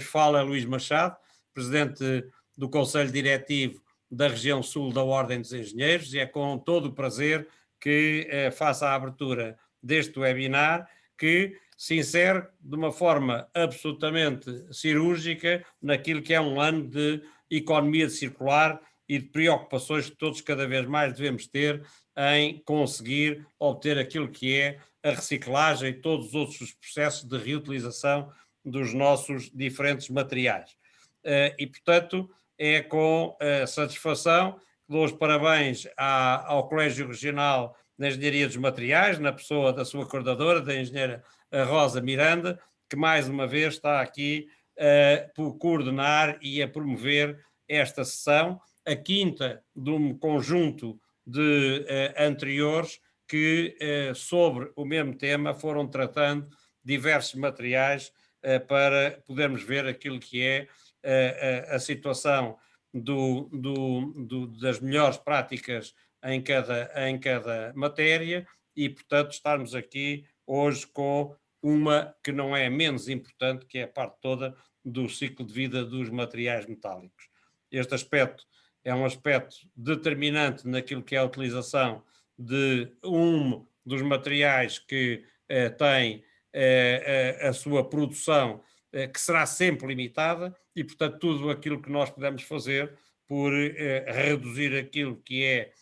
Fala Luís Machado, presidente do Conselho Diretivo da região sul da Ordem dos Engenheiros, e é com todo o prazer que faço a abertura deste webinar, que se insere de uma forma absolutamente cirúrgica naquilo que é um ano de economia circular e de preocupações que todos cada vez mais devemos ter em conseguir obter aquilo que é a reciclagem e todos os outros processos de reutilização dos nossos diferentes materiais. E, portanto, é com satisfação que dou os parabéns ao Colégio Regional de Engenharia dos Materiais, na pessoa da sua coordenadora, da engenheira Rosa Miranda, que mais uma vez está aqui por coordenar e a promover esta sessão, a quinta de um conjunto de anteriores que, sobre o mesmo tema, foram tratando diversos materiais para podermos ver aquilo que é a situação das melhores práticas em cada matéria e, portanto, estarmos aqui hoje com uma que não é menos importante, que é a parte toda do ciclo de vida dos materiais metálicos. Este aspecto é um aspecto determinante naquilo que é a utilização de um dos materiais que tem a sua produção, que será sempre limitada, e, portanto, tudo aquilo que nós podemos fazer por reduzir aquilo que é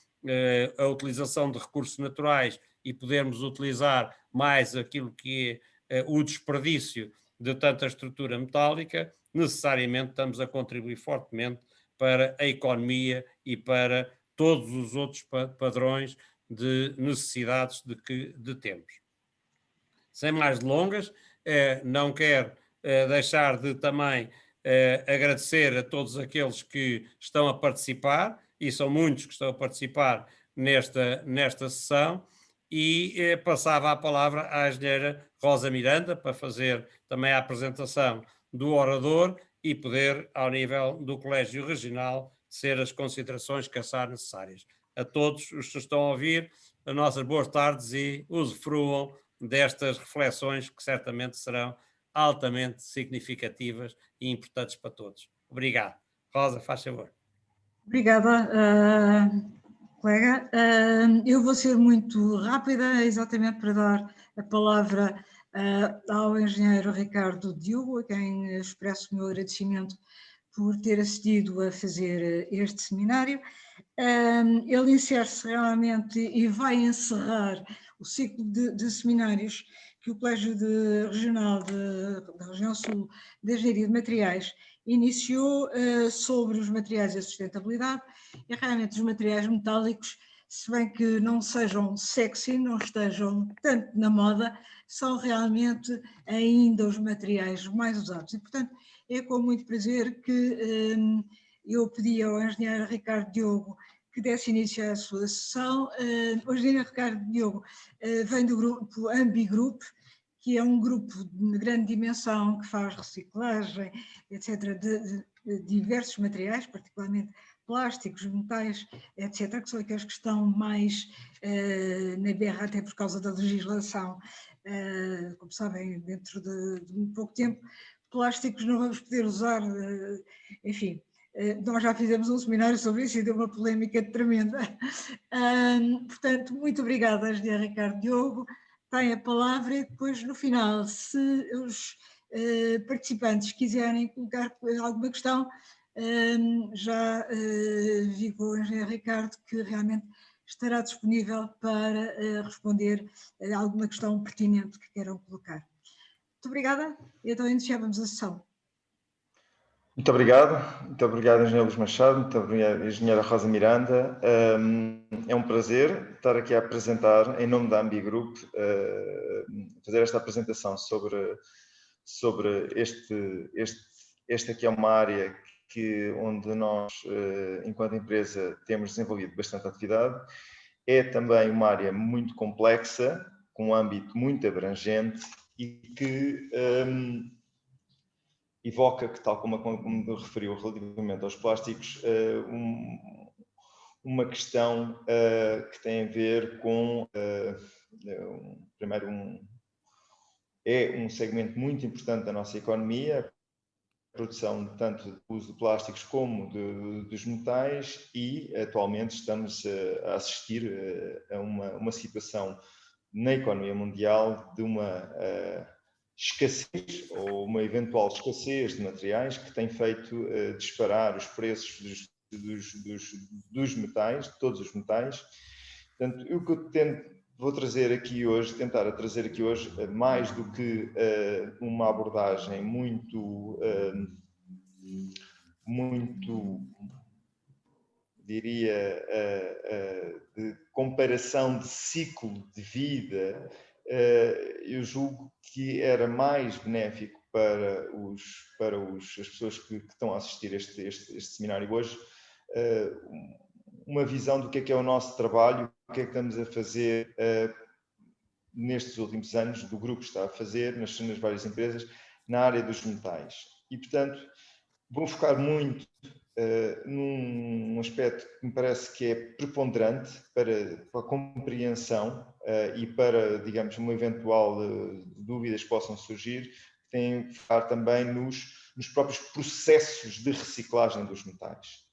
a utilização de recursos naturais e podermos utilizar mais aquilo que é o desperdício de tanta estrutura metálica, necessariamente estamos a contribuir fortemente para a economia e para todos os outros padrões de necessidades de temos. Sem mais delongas, não quero deixar de também agradecer a todos aqueles que estão a participar, e são muitos que estão a participar nesta sessão, e passava a palavra à engenheira Rosa Miranda para fazer também a apresentação do orador e poder, ao nível do Colégio Regional, ser as considerações que achar necessárias. A todos os que estão a ouvir, as nossas boas tardes e usufruam destas reflexões que certamente serão altamente significativas e importantes para todos. Obrigado. Rosa, faz favor. Obrigada, colega. Eu vou ser muito rápida, exatamente para dar a palavra ao engenheiro Ricardo Diogo, a quem expresso o meu agradecimento por ter assistido a fazer este seminário. Ele insere-se realmente e vai encerrar o ciclo de seminários que o Colégio Regional da Região Sul de Engenharia de Materiais iniciou sobre os materiais e a sustentabilidade, e realmente os materiais metálicos, se bem que não sejam sexy, não estejam tanto na moda, são realmente ainda os materiais mais usados. E, portanto, é com muito prazer que eu pedi ao engenheiro Ricardo Diogo que desse início à sua sessão. O engenheiro Ricardo Diogo vem do grupo Ambigroup, que é um grupo de grande dimensão que faz reciclagem, etc., de diversos materiais, particularmente plásticos, metais, etc., que são aqueles que estão mais na berra até por causa da legislação. Como sabem, dentro de pouco tempo, plásticos não vamos poder usar, enfim. Nós já fizemos um seminário sobre isso e deu uma polémica tremenda. Portanto, muito obrigada, engenheiro Ricardo Diogo. Tem a palavra e depois, no final, se os participantes quiserem colocar alguma questão, já vi com o engenheiro Ricardo que realmente estará disponível para responder a alguma questão pertinente que queiram colocar. Muito obrigada e então iniciávamos a sessão. Muito obrigado, engenheiro Luís Machado, muito obrigado, engenheira Rosa Miranda. É um prazer estar aqui a apresentar, em nome da Ambigroup, fazer esta apresentação sobre esta aqui é uma área onde nós, enquanto empresa, temos desenvolvido bastante atividade. É também uma área muito complexa, com um âmbito muito abrangente e que evoca, que tal como referiu relativamente aos plásticos, uma questão que tem a ver com, primeiro, é um segmento muito importante da nossa economia, produção tanto do uso de plásticos como dos metais, e atualmente estamos a assistir a uma situação na economia mundial de uma escassez ou uma eventual escassez de materiais que tem feito disparar os preços dos metais, de todos os metais. Portanto, o que eu vou trazer aqui hoje, tentar trazer aqui hoje, mais do que uma abordagem muito, diria, de comparação de ciclo de vida, eu julgo que era mais benéfico para as pessoas que estão a assistir este seminário hoje, uma visão do que é o nosso trabalho, o que é que estamos a fazer nestes últimos anos, do grupo está a fazer nas várias empresas, na área dos metais. E, portanto, vou focar muito num aspecto que me parece que é preponderante para a compreensão e para, digamos, uma eventual dúvidas que possam surgir, que tem que focar também nos próprios processos de reciclagem dos metais,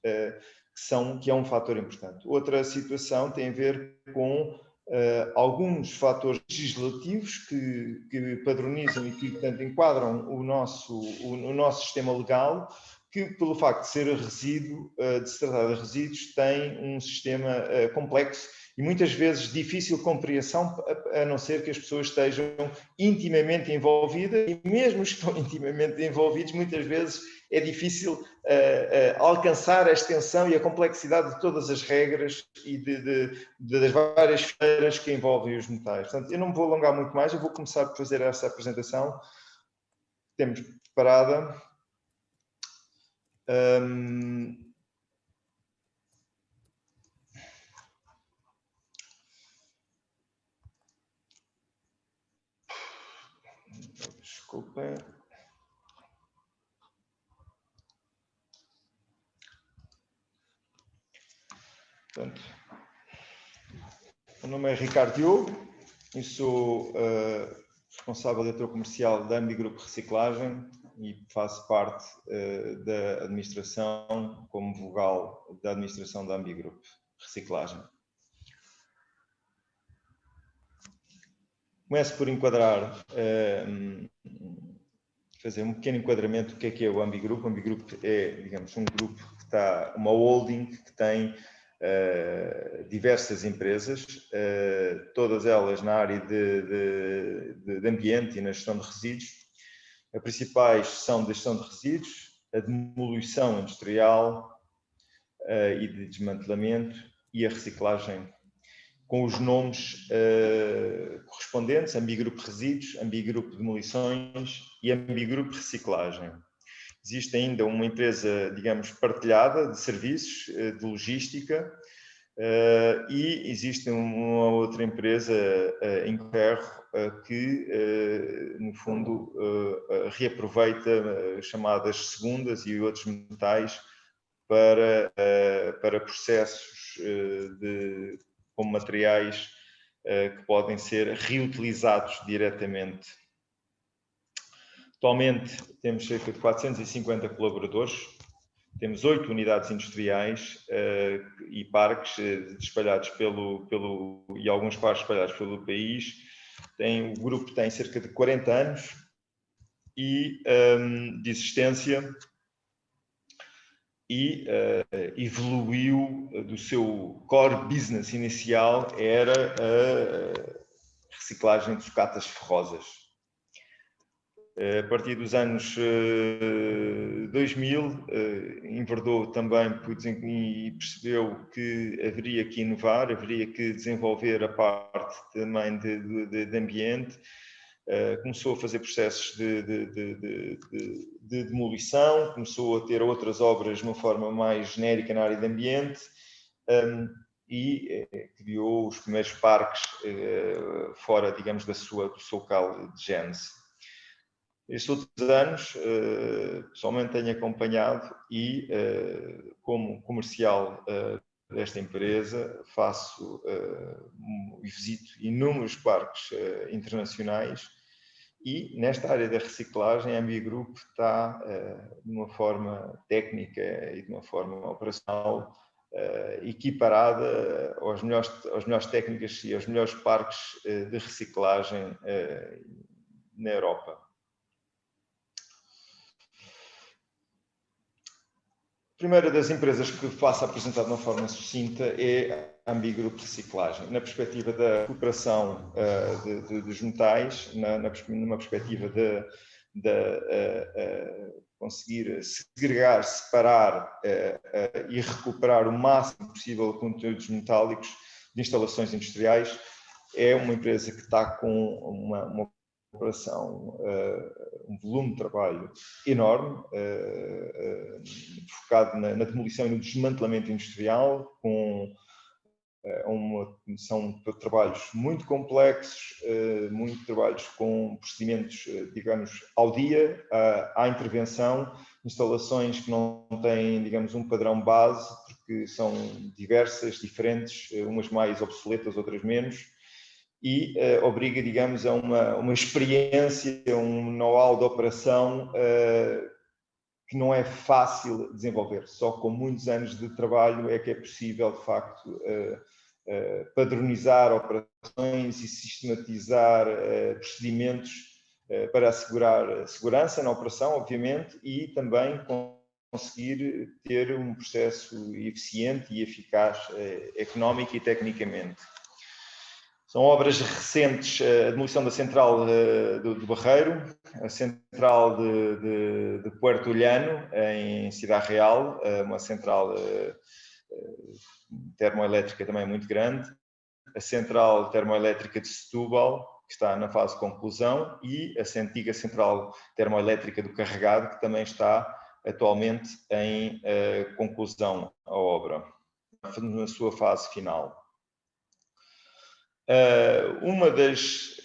que é um fator importante. Outra situação tem a ver com alguns fatores legislativos que padronizam e que, portanto, enquadram o nosso sistema legal, que, pelo facto de ser resíduo, de se tratar de resíduos, tem um sistema complexo e muitas vezes difícil de compreensão, a não ser que as pessoas estejam intimamente envolvidas, e mesmo os que estão intimamente envolvidos, muitas vezes é difícil alcançar a extensão e a complexidade de todas as regras e das várias esferas que envolvem os metais. Portanto, eu não me vou alongar muito mais, eu vou começar por fazer essa apresentação. Temos preparada. Desculpem. Portanto, o meu nome é Ricardo Diogo, eu sou responsável diretor comercial da Ambigroup Reciclagem e faço parte da administração, como vogal da administração da Ambigroup Reciclagem. Começo por enquadrar, fazer um pequeno enquadramento do que é o Ambigroup. O Ambigroup é, digamos, um grupo que está, uma holding que tem diversas empresas, todas elas na área de ambiente e na gestão de resíduos. As principais são da gestão de resíduos, a demolição industrial e de desmantelamento e a reciclagem, com os nomes correspondentes: Ambigroup Resíduos, Ambigroup Demolições e Ambigroup Reciclagem. Existe ainda uma empresa, digamos, partilhada de serviços, de logística, e existe uma outra empresa em ferro que, no fundo, reaproveita chamadas segundas e outros metais para processos com materiais que podem ser reutilizados diretamente. Atualmente temos cerca de 450 colaboradores, temos 8 unidades industriais e parques espalhados e alguns parques espalhados pelo país. O grupo tem cerca de 40 anos de existência e evoluiu do seu core business inicial, era a reciclagem de sucatas ferrosas. A partir dos anos 2000, enverdou também e percebeu que haveria que inovar, haveria que desenvolver a parte também de ambiente. Começou a fazer processos de demolição, começou a ter outras obras de uma forma mais genérica na área de ambiente e criou os primeiros parques fora, digamos, do seu local de gênese. Estes outros anos, pessoalmente tenho acompanhado e, como comercial desta empresa, faço e visito inúmeros parques internacionais E nesta área da reciclagem, a Ambi Group está, de uma forma técnica e de uma forma operacional, equiparada às melhores técnicas e aos melhores parques de reciclagem na Europa. A primeira das empresas que faço apresentar de uma forma sucinta é a Ambi Group Reciclagem, na perspectiva da recuperação dos metais, numa perspectiva de conseguir segregar, separar e recuperar o máximo possível de conteúdos metálicos de instalações industriais. É uma empresa que está com uma operação, um volume de trabalho enorme, focado na demolição e no desmantelamento industrial, são trabalhos muito complexos, muito trabalhos com procedimentos, digamos, ao dia, à intervenção, instalações que não têm, digamos, um padrão base, porque são diversas, diferentes, umas mais obsoletas, outras menos, e obriga, digamos, a uma experiência, um know-how de operação que não é fácil desenvolver. Só com muitos anos de trabalho é que é possível, de facto, padronizar operações e sistematizar procedimentos para assegurar segurança na operação, obviamente, e também conseguir ter um processo eficiente e eficaz económico e tecnicamente. São obras recentes, a demolição da central do Barreiro, a central de Puerto Llano, em Cidade Real, uma central termoelétrica também muito grande, a central termoelétrica de Setúbal, que está na fase de conclusão, e a antiga central termoelétrica do Carregado, que também está atualmente em conclusão a obra, na sua fase final. Uma das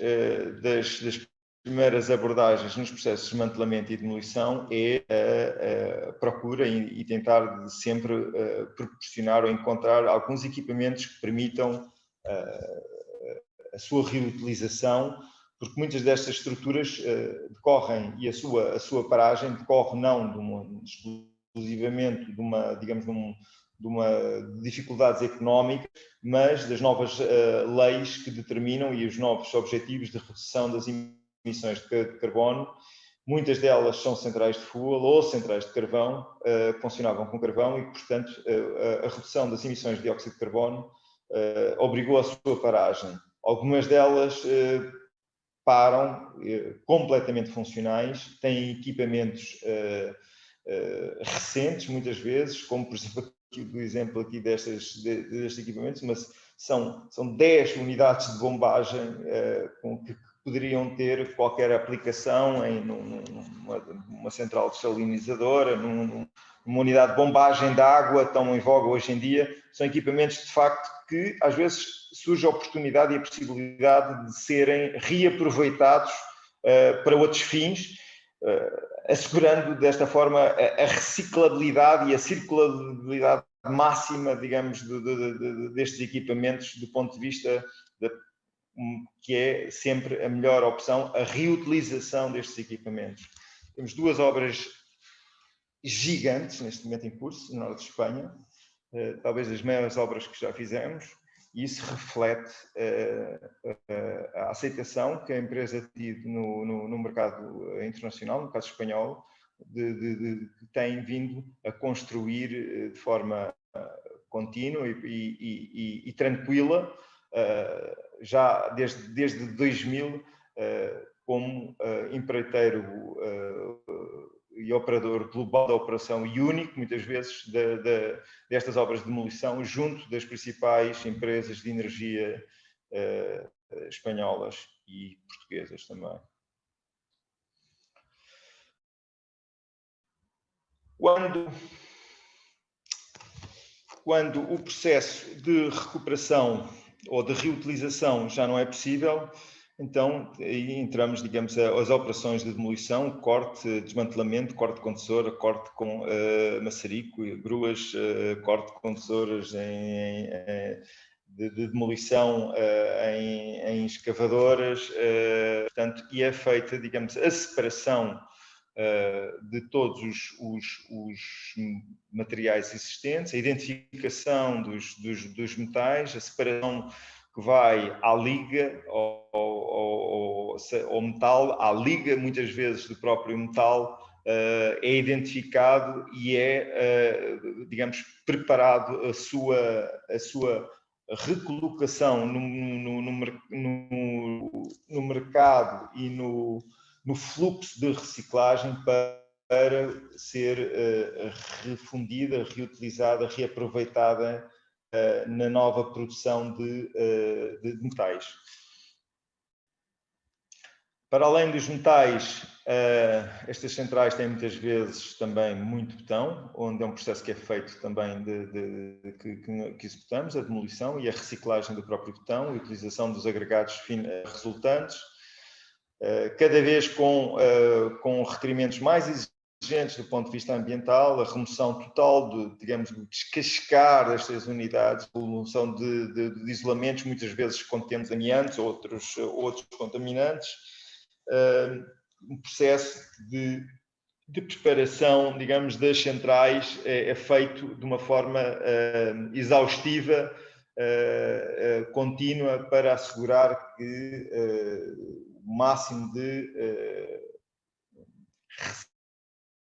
primeiras abordagens nos processos de desmantelamento e demolição é a procura e tentar sempre proporcionar ou encontrar alguns equipamentos que permitam a sua reutilização, porque muitas destas estruturas decorrem, e a sua paragem decorre não exclusivamente de uma, digamos, de dificuldades económicas, mas das novas leis que determinam e os novos objetivos de redução das emissões de carbono. Muitas delas são centrais de fuel ou centrais de carvão, funcionavam com carvão e, portanto, a redução das emissões de dióxido de carbono obrigou a sua paragem. Algumas delas param completamente funcionais, têm equipamentos recentes, muitas vezes, como, por exemplo, o exemplo aqui destes equipamentos, mas são 10 unidades de bombagem que poderiam ter qualquer aplicação numa central dessalinizadora, numa unidade de bombagem de água tão em voga hoje em dia. São equipamentos, de facto, que às vezes surge a oportunidade e a possibilidade de serem reaproveitados para outros fins, assegurando desta forma a reciclabilidade e a circulabilidade máxima, digamos, destes equipamentos do ponto de vista que é sempre a melhor opção, a reutilização destes equipamentos. Temos duas obras gigantes neste momento em curso, no norte de Espanha, talvez as maiores obras que já fizemos, e isso reflete a aceitação que a empresa tem tido no mercado internacional, no mercado espanhol, que tem vindo a construir de forma contínua e tranquila, já desde 2000, como empreiteiro e operador global da operação e único, muitas vezes, destas obras de demolição, junto das principais empresas de energia espanholas e portuguesas também. Quando o processo de recuperação ou de reutilização já não é possível, então aí entramos, digamos, as operações de demolição, corte, desmantelamento, corte com tesoura, corte com maçarico, gruas, corte com tesouras demolição em escavadoras, portanto, e é feita, digamos, a separação de todos os materiais existentes, a identificação dos metais, a separação que vai à liga, ao metal, à liga, muitas vezes, do próprio metal, é identificado e é, digamos, preparado a sua recolocação no mercado e no fluxo de reciclagem para ser refundida, reutilizada, reaproveitada na nova produção de metais. Para além dos metais, estas centrais têm muitas vezes também muito betão, onde é um processo que é feito também que executamos, a demolição e a reciclagem do próprio betão, a utilização dos agregados resultantes, cada vez com requerimentos mais exigentes do ponto de vista ambiental, a remoção total digamos, de descascar estas unidades, a remoção de isolamentos, muitas vezes contendo amiantes, outros contaminantes, um processo de preparação, digamos, das centrais é feito de uma forma exaustiva, contínua, para assegurar que o máximo de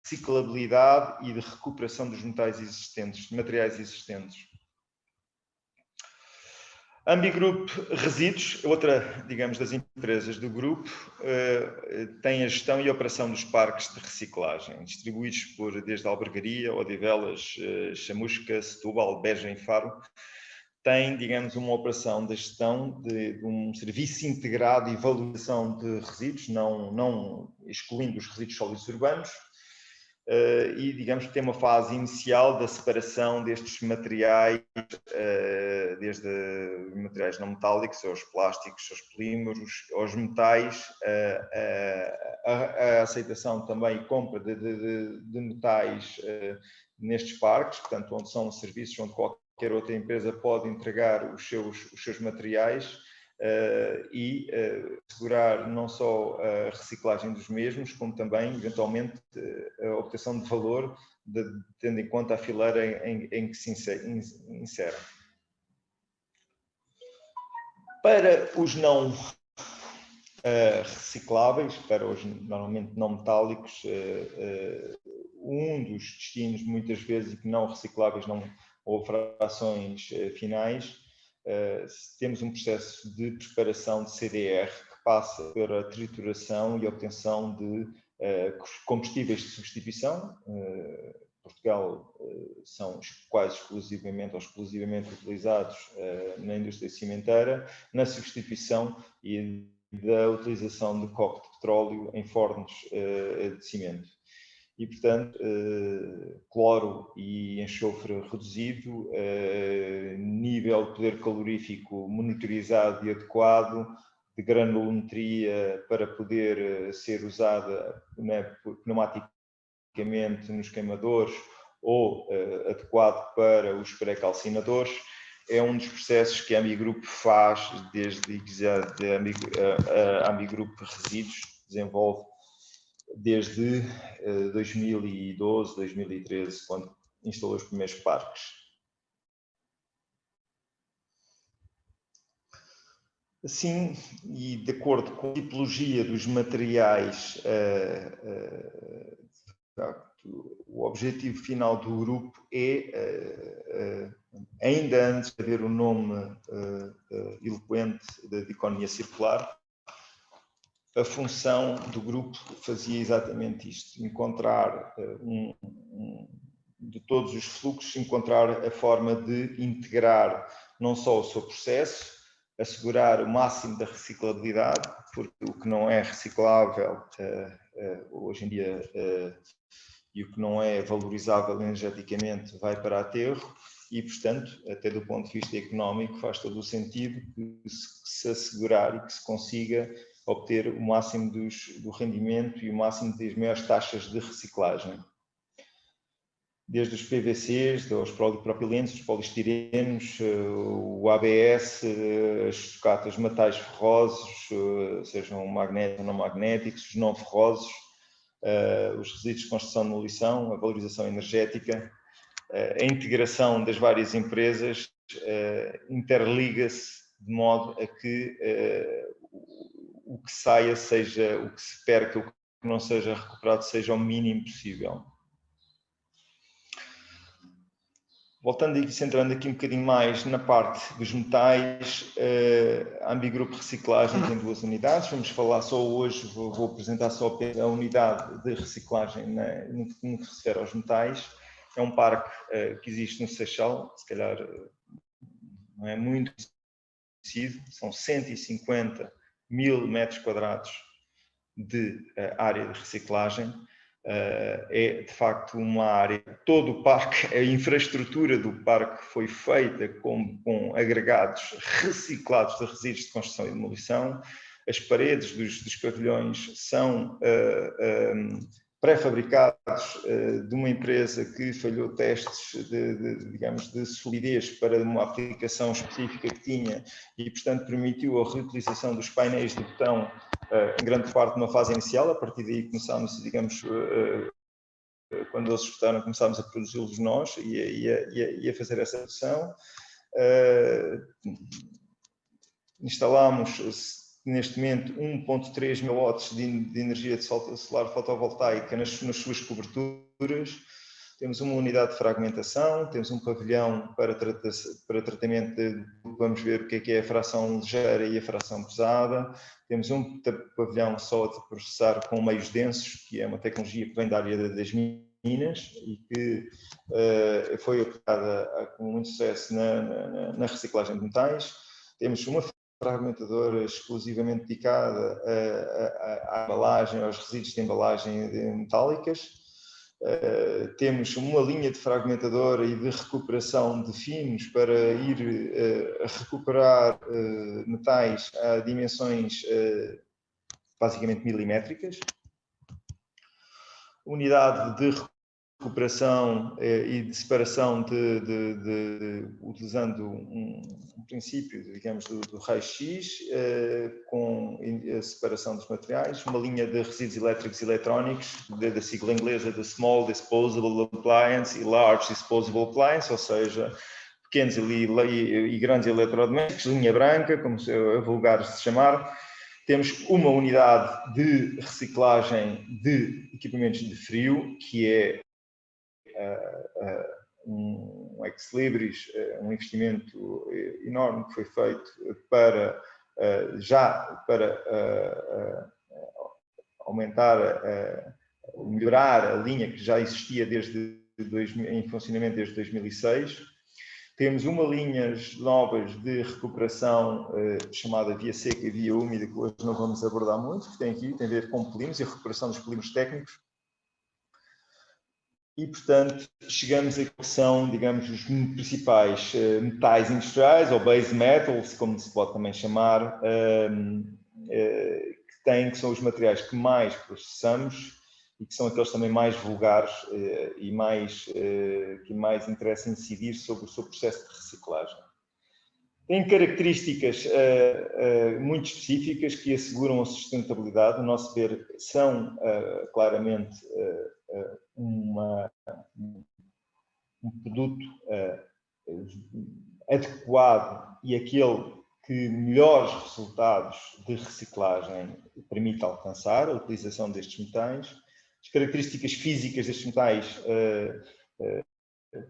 reciclabilidade e de recuperação dos metais existentes, materiais existentes. Ambigroup Resíduos, outra, digamos, das empresas do grupo, tem a gestão e a operação dos parques de reciclagem, distribuídos desde Albergaria, Odivelas, Chamusca, Setúbal, Beja e Faro. Tem, digamos, uma operação de gestão de um serviço integrado e valorização de resíduos, não excluindo os resíduos sólidos urbanos, e, digamos, que tem uma fase inicial da separação destes materiais, desde materiais não metálicos, aos plásticos, aos polímeros, aos metais, a aceitação também e compra de metais nestes parques, portanto, onde são serviços onde qualquer outra empresa pode entregar os seus materiais, e assegurar não só a reciclagem dos mesmos, como também, eventualmente, a obtenção de valor, tendo em conta a fileira em que se insere. Para os não recicláveis, para os normalmente não metálicos, um dos destinos, muitas vezes, e que não recicláveis, ou frações finais, temos um processo de preparação de CDR que passa pela trituração e obtenção de combustíveis de substituição. Portugal são quase exclusivamente ou exclusivamente utilizados na indústria cimenteira, na substituição e da utilização de coque de petróleo em fornos de cimento. E, portanto, cloro e enxofre reduzido, nível de poder calorífico monitorizado e adequado, de granulometria para poder ser usada, né, pneumaticamente nos queimadores ou adequado para os pré-calcinadores, é um dos processos que a Ambigroup faz desde a Ambigroup Resíduos, desenvolve desde 2012, 2013, quando instalou os primeiros parques. Assim, e de acordo com a tipologia dos materiais, o objetivo final do grupo é, ainda antes de haver o nome eloquente de economia circular, a função do grupo fazia exatamente isto: encontrar, de todos os fluxos, encontrar a forma de integrar não só o seu processo, assegurar o máximo da reciclabilidade, porque o que não é reciclável hoje em dia e o que não é valorizável energeticamente vai para aterro, e, portanto, até do ponto de vista económico, faz todo o sentido que se assegurar e que se consiga obter o máximo do rendimento e o máximo das maiores taxas de reciclagem. desde os PVCs, os polipropilenos, os poliestirenos, o ABS, as sucatas, metais ferrosos, sejam magnéticos ou não magnéticos, os não ferrosos, os resíduos de construção de demolição, a valorização energética, a integração das várias empresas interliga-se de modo a que o que saia seja, o que se perca, o que não seja recuperado seja o mínimo possível. Voltando e centrando aqui um bocadinho mais na parte dos metais, a Ambigroup Reciclagem tem 2 unidades. Vamos falar só hoje, vou apresentar só a unidade de reciclagem no que se refere aos metais. É um parque que existe no Seixal, se calhar não é muito conhecido, são 150 mil metros quadrados de área de reciclagem. É de facto uma área, todo o parque, a infraestrutura do parque foi feita com agregados reciclados de resíduos de construção e demolição. As paredes dos pavilhões são pré-fabricados de uma empresa que falhou testes digamos, de solidez para uma aplicação específica que tinha e, portanto, permitiu a reutilização dos painéis de botão em grande parte numa fase inicial. A partir daí começámos, digamos, quando eles escutaram, começámos a produzi-los nós e a fazer essa produção. Instalámos neste momento 1.3 mil watts de energia de solar fotovoltaica nas suas coberturas. Temos uma unidade de fragmentação, temos um pavilhão para tratamento de, vamos ver o que é a fração ligeira e a fração pesada. Temos um pavilhão só de processar com meios densos, que é uma tecnologia que vem da área das minas e que foi aplicada com muito sucesso na reciclagem de metais. Temos uma fragmentadora exclusivamente dedicada à embalagem, aos resíduos de embalagem metálicas. Temos uma linha de fragmentadora e de recuperação de finos para ir a recuperar metais a dimensões basicamente milimétricas. Unidade de recuperação e de separação utilizando um princípio, digamos, do raio-x, com a separação dos materiais, uma linha de resíduos elétricos e eletrónicos, da sigla inglesa de Small Disposable Appliance e Large Disposable Appliance, ou seja, pequenos e grandes eletrodomésticos, linha branca, como é vulgar se chamar. Temos uma unidade de reciclagem de equipamentos de frio, que é um ex-libris, um investimento enorme que foi feito para aumentar, melhorar a linha que já existia em funcionamento desde 2006. Temos uma linha novas de recuperação chamada via seca e via úmida, que hoje não vamos abordar muito, que tem a ver com polímeros e a recuperação dos polímeros técnicos. E, portanto, chegamos a que são, digamos, os principais metais industriais, ou base metals, como se pode também chamar, que são os materiais que mais processamos e que são aqueles também mais vulgares e que mais interessam incidir sobre o seu processo de reciclagem. Tem características muito específicas que asseguram a sustentabilidade. No nosso ver, são claramente um produto adequado e aquele que melhores resultados de reciclagem permite alcançar a utilização destes metais. As características físicas destes metais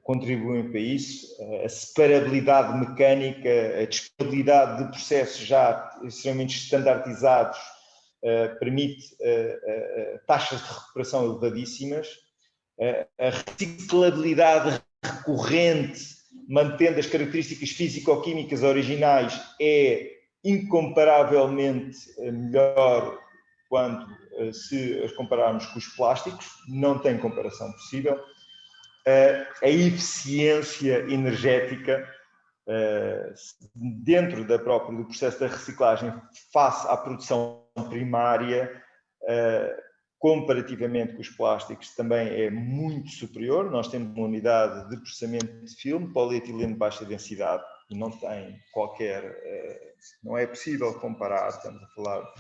contribuem para isso. A separabilidade mecânica, a disponibilidade de processos já extremamente standardizados permite taxas de recuperação elevadíssimas. A reciclabilidade recorrente, mantendo as características físico-químicas originais, é incomparavelmente melhor quando se as compararmos com os plásticos, não tem comparação possível. A eficiência energética dentro do processo da reciclagem face à produção primária comparativamente com os plásticos, também é muito superior. Nós temos uma unidade de processamento de filme, polietileno de baixa densidade, e não tem qualquer... não é possível comparar, estamos a falar...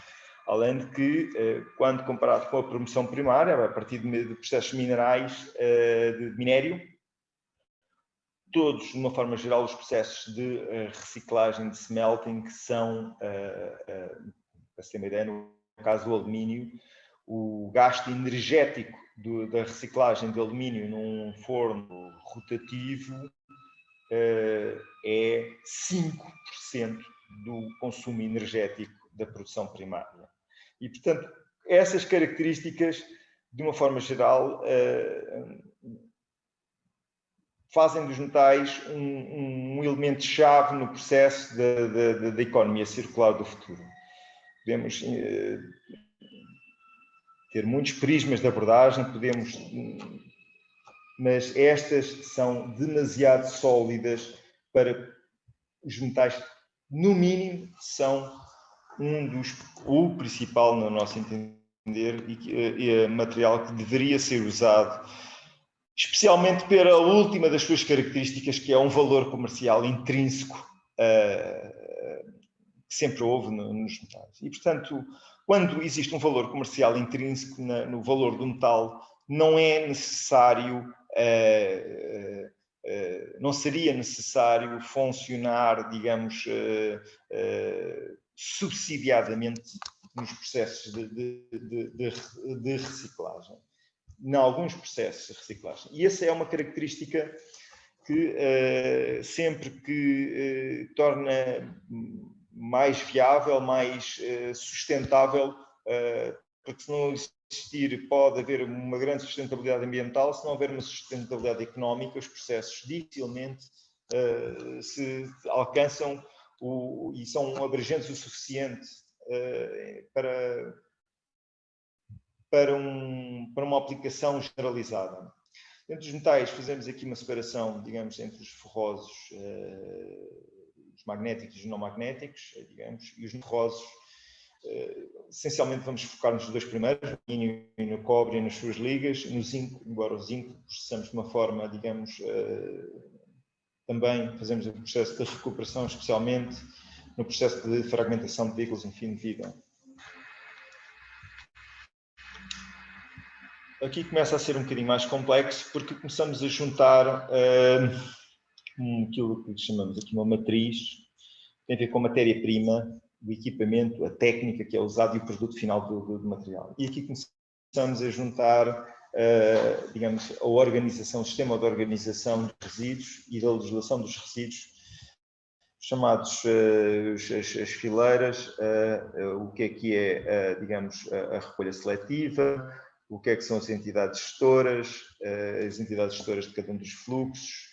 Além de que, quando comparado com a promoção primária, a partir de processos minerais, de minério, todos, de uma forma geral, os processos de reciclagem, de smelting, são, para se ter uma ideia, no caso do alumínio, o gasto energético da reciclagem de alumínio num forno rotativo é 5% do consumo energético da produção primária. E, portanto, essas características, de uma forma geral, fazem dos metais um elemento-chave no processo da economia circular do futuro. Podemos ter muitos prismas de abordagem, mas estas são demasiado sólidas para os metais, no mínimo, são o principal, no nosso entender, e material que deveria ser usado, especialmente pela última das suas características, que é um valor comercial intrínseco, que sempre houve nos metais. E, portanto, quando existe um valor comercial intrínseco no valor do metal, não é necessário, não seria necessário funcionar, digamos, subsidiadamente nos processos de reciclagem, em alguns processos de reciclagem. E essa é uma característica que sempre que torna mais viável, mais sustentável, porque se não existir, pode haver uma grande sustentabilidade ambiental, se não houver uma sustentabilidade económica, os processos dificilmente se alcançam e são abrangentes o suficiente para uma aplicação generalizada. Dentro dos metais, fazemos aqui uma separação, digamos, entre os ferrosos, os magnéticos e os não magnéticos, digamos, e os não ferrosos, essencialmente vamos focar-nos nos dois primeiros, no alumínio e no cobre e nas suas ligas, no zinco, embora o zinco processamos de uma forma, digamos, também fazemos o processo de recuperação, especialmente no processo de fragmentação de veículos em fim de vida. Aqui começa a ser um bocadinho mais complexo, porque começamos a juntar aquilo que chamamos aqui uma matriz, tem a ver com a matéria-prima, o equipamento, a técnica que é usada e o produto final do material. E aqui começamos a juntar, digamos, a organização, o sistema de organização dos resíduos e da legislação dos resíduos, chamados as fileiras, o que é, digamos, a recolha seletiva, o que são as entidades gestoras de cada um dos fluxos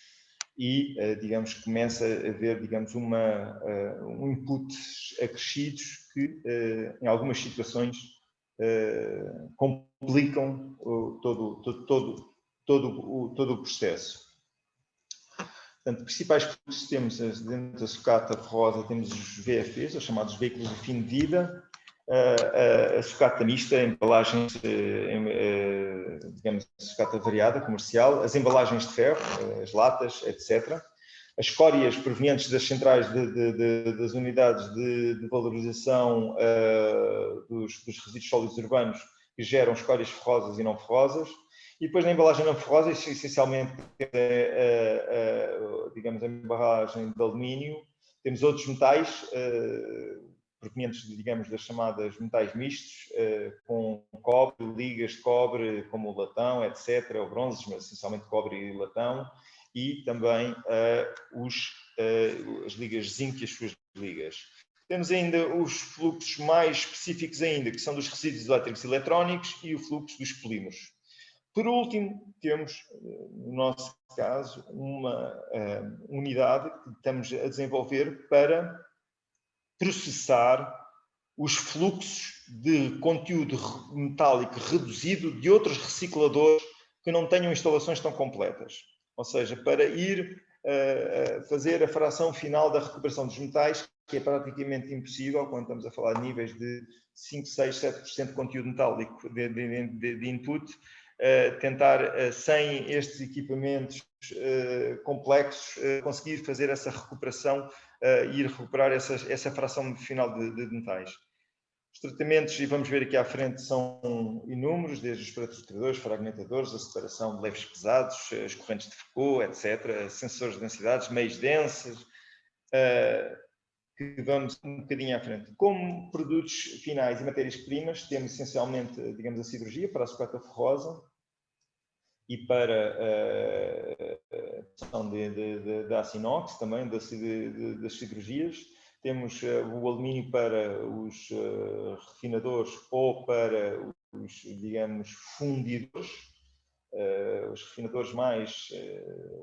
e, digamos, começa a haver, digamos, um inputs acrescidos que, em algumas situações, complicam todo o processo. Portanto, principais fluxos temos dentro da sucata ferrosa, temos os VFVs, os chamados veículos de fim de vida, a sucata mista, embalagens, digamos, sucata variada, comercial, as embalagens de ferro, as latas, etc. As escórias provenientes das centrais das unidades de valorização dos resíduos sólidos urbanos, que geram escórias ferrosas e não ferrosas. E depois na embalagem não ferrosa, essencialmente, digamos, a embalagem de alumínio. Temos outros metais, provenientes, digamos, das chamadas metais mistos, com cobre, ligas de cobre, como o latão, etc., ou bronzes, mas essencialmente cobre e latão, e também as ligas zinco e as suas ligas. Temos ainda os fluxos mais específicos ainda, que são dos resíduos elétricos e eletrónicos e o fluxo dos polímeros. Por último, temos, no nosso caso, uma unidade que estamos a desenvolver para processar os fluxos de conteúdo metálico reduzido de outros recicladores que não tenham instalações tão completas. Ou seja, para ir fazer a fração final da recuperação dos metais que é praticamente impossível, quando estamos a falar de níveis de 5, 6, 7% de conteúdo metálico de input, tentar, sem estes equipamentos complexos, conseguir fazer essa recuperação e ir recuperar essa fração final de metais. Os tratamentos, e vamos ver aqui à frente, são inúmeros, desde os parametradores, fragmentadores, a separação de leves pesados, as correntes de Foucault, etc., sensores de densidades, meios densos, que vamos um bocadinho à frente. Como produtos finais e matérias-primas, temos essencialmente, digamos, a siderurgia para a sucata ferrosa e para a produção de aço inox, também das siderurgias. Temos o alumínio para os refinadores ou para os, digamos, fundidores, os refinadores mais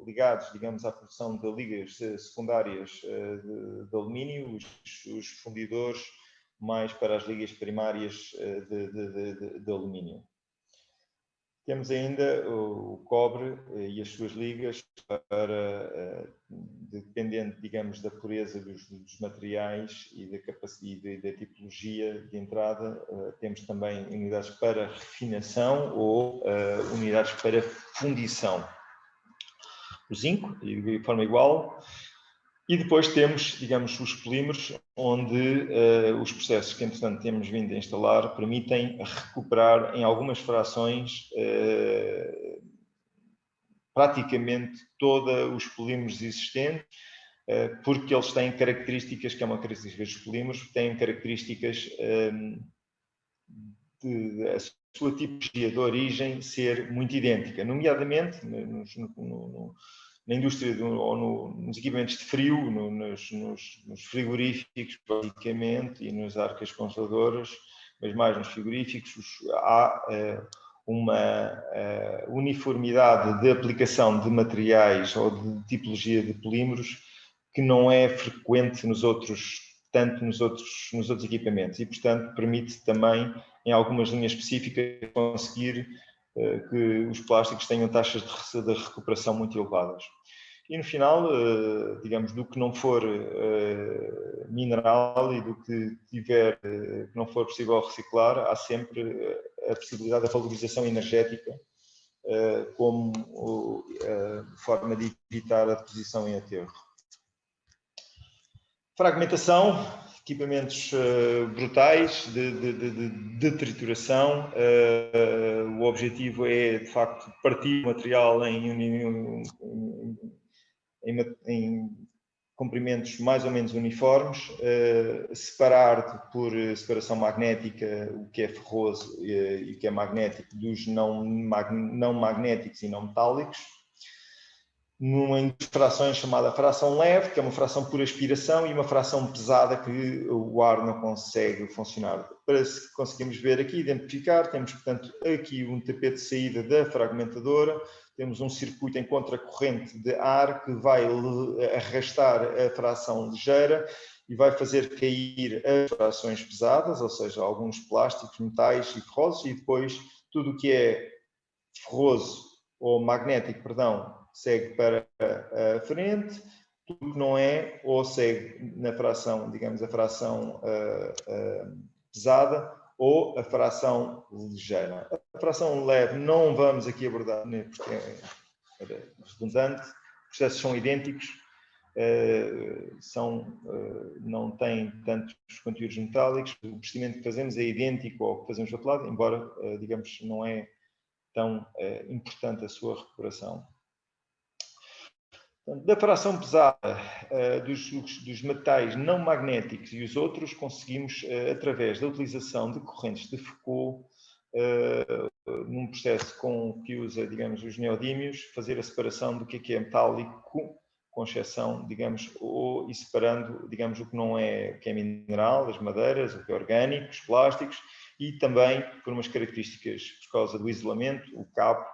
ligados, digamos, à produção de ligas secundárias de alumínio, os fundidores mais para as ligas primárias de alumínio. Temos ainda o cobre e as suas ligas para, dependendo, digamos, da pureza dos materiais e da capacidade da tipologia de entrada, temos também unidades para refinação ou unidades para fundição. O zinco, de forma igual. E depois temos, digamos, os polímeros, onde os processos que, entretanto, temos vindo a instalar permitem recuperar em algumas frações praticamente todos os polímeros existentes, porque eles têm características, que é uma característica dos polímeros, têm características de a sua tipologia de origem ser muito idêntica, nomeadamente na indústria ou nos equipamentos de frio, nos frigoríficos, basicamente, e nas arcas congeladoras, mas mais nos frigoríficos, há uma uniformidade de aplicação de materiais ou de tipologia de polímeros que não é frequente nos outros equipamentos e, portanto, permite também, em algumas linhas específicas, conseguir que os plásticos tenham taxas de recuperação muito elevadas. E no final, digamos, do que não for mineral e do que não for possível reciclar, há sempre a possibilidade da valorização energética como forma de evitar a deposição em aterro. Fragmentação, equipamentos brutais de trituração. O objetivo é, de facto, partir o material em comprimentos mais ou menos uniformes, separar por separação magnética o que é ferroso e o que é magnético dos não magnéticos e não metálicos, numa fração chamada fração leve, que é uma fração por aspiração, e uma fração pesada que o ar não consegue funcionar. Para conseguirmos ver aqui, identificar, temos, portanto, aqui um tapete de saída da fragmentadora, temos um circuito em contracorrente de ar que vai arrastar a fração ligeira e vai fazer cair as frações pesadas, ou seja, alguns plásticos, metais e ferrosos, e depois tudo o que é ferroso ou magnético, perdão, segue para a frente, tudo que não é, ou segue na fração, digamos, a fração pesada ou a fração ligeira. A fração leve não vamos aqui abordar, porque é redundante, os processos são idênticos, não têm tantos conteúdos metálicos, o procedimento que fazemos é idêntico ao que fazemos do outro lado, embora, digamos, não é tão importante a sua recuperação. Da fração pesada dos metais não magnéticos e os outros, conseguimos, através da utilização de correntes de Foucault, num processo que usa, digamos, os neodímios, fazer a separação do que é metálico, com exceção, digamos, e separando, digamos, o que não é, o que é mineral, as madeiras, o que é orgânico, os plásticos, e também por umas características, por causa do isolamento, o cabo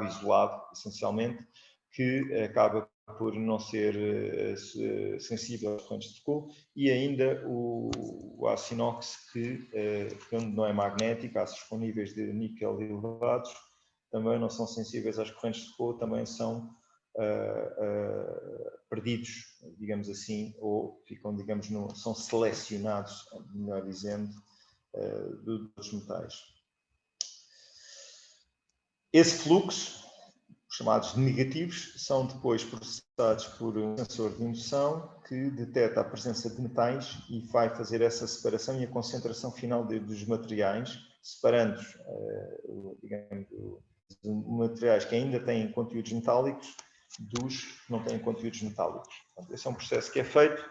isolado, essencialmente, que acaba por não ser sensível às correntes de Foucault, e ainda o aço inox, que quando não é magnético, aços com níveis de níquel elevados, também não são sensíveis às correntes de Foucault, também são perdidos, digamos assim, ou ficam, digamos, são selecionados, melhor dizendo, dos metais. Esse fluxo, chamados negativos, são depois processados por um sensor de indução que detecta a presença de metais e vai fazer essa separação e a concentração final dos materiais, separando, digamos, os materiais que ainda têm conteúdos metálicos dos que não têm conteúdos metálicos. Portanto, esse é um processo que é feito,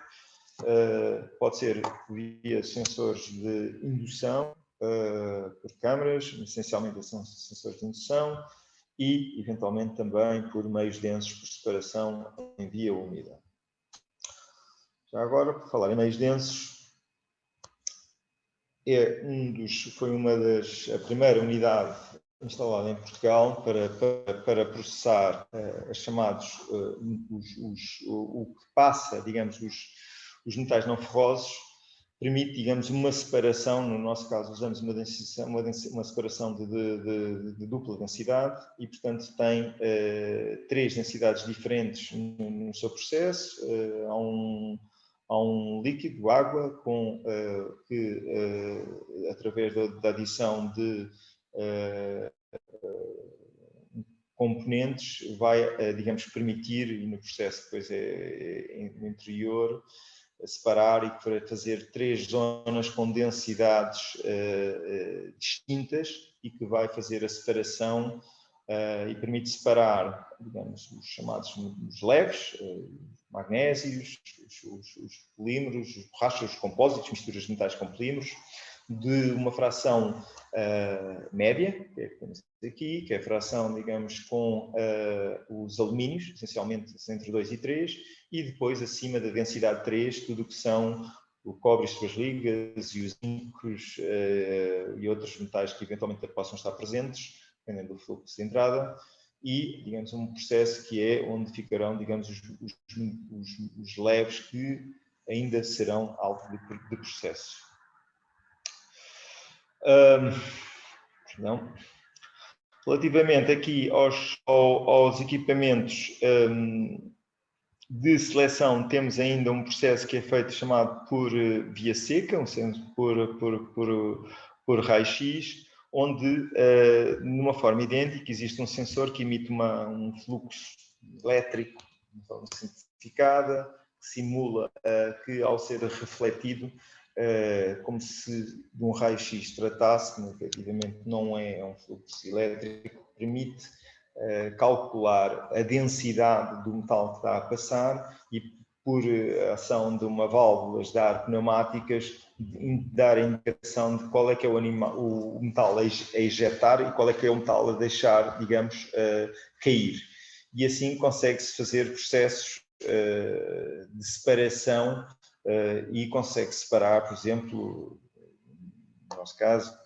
pode ser via sensores de indução, por câmaras, essencialmente são sensores de indução, e, eventualmente, também por meios densos por separação em via úmida. Já agora, por falar em meios densos, foi a primeira unidade instalada em Portugal para processar os chamados, o que passa, digamos, os metais não ferrosos, permite, digamos, uma separação, no nosso caso usamos uma separação de dupla densidade e, portanto, tem 3 densidades diferentes no seu processo. Há um líquido, água, que através da adição de componentes vai, digamos, permitir, e no processo depois no interior, separar e fazer 3 zonas com densidades distintas e que vai fazer a separação e permite separar, digamos, os chamados os leves, magnésios, os polímeros, os borrachas, os compósitos, misturas de metais com polímeros, de uma fração média, que é a que temos aqui, que é a fração, digamos, com os alumínios, essencialmente entre 2 e 3, e depois acima da densidade 3, tudo o que são o cobre e suas ligas, e os zincos e outros metais que eventualmente possam estar presentes, dependendo do fluxo de entrada, e, digamos, um processo que é onde ficarão, digamos, os leves que ainda serão alvo de processo. Relativamente aqui aos equipamentos de seleção, temos ainda um processo que é feito chamado por via seca, por raio-x, onde, numa forma idêntica, existe um sensor que emite um fluxo elétrico de forma simplificada, que simula que, ao ser refletido, como se de um raio-x tratasse, mas efetivamente não é um fluxo elétrico, permite calcular a densidade do metal que está a passar e, por ação de uma válvulas de ar pneumáticas, dar a indicação de qual é que é o metal a ejetar e qual é que é o metal a deixar, digamos, cair. E assim consegue-se fazer processos de separação e consegue separar, por exemplo, no nosso caso,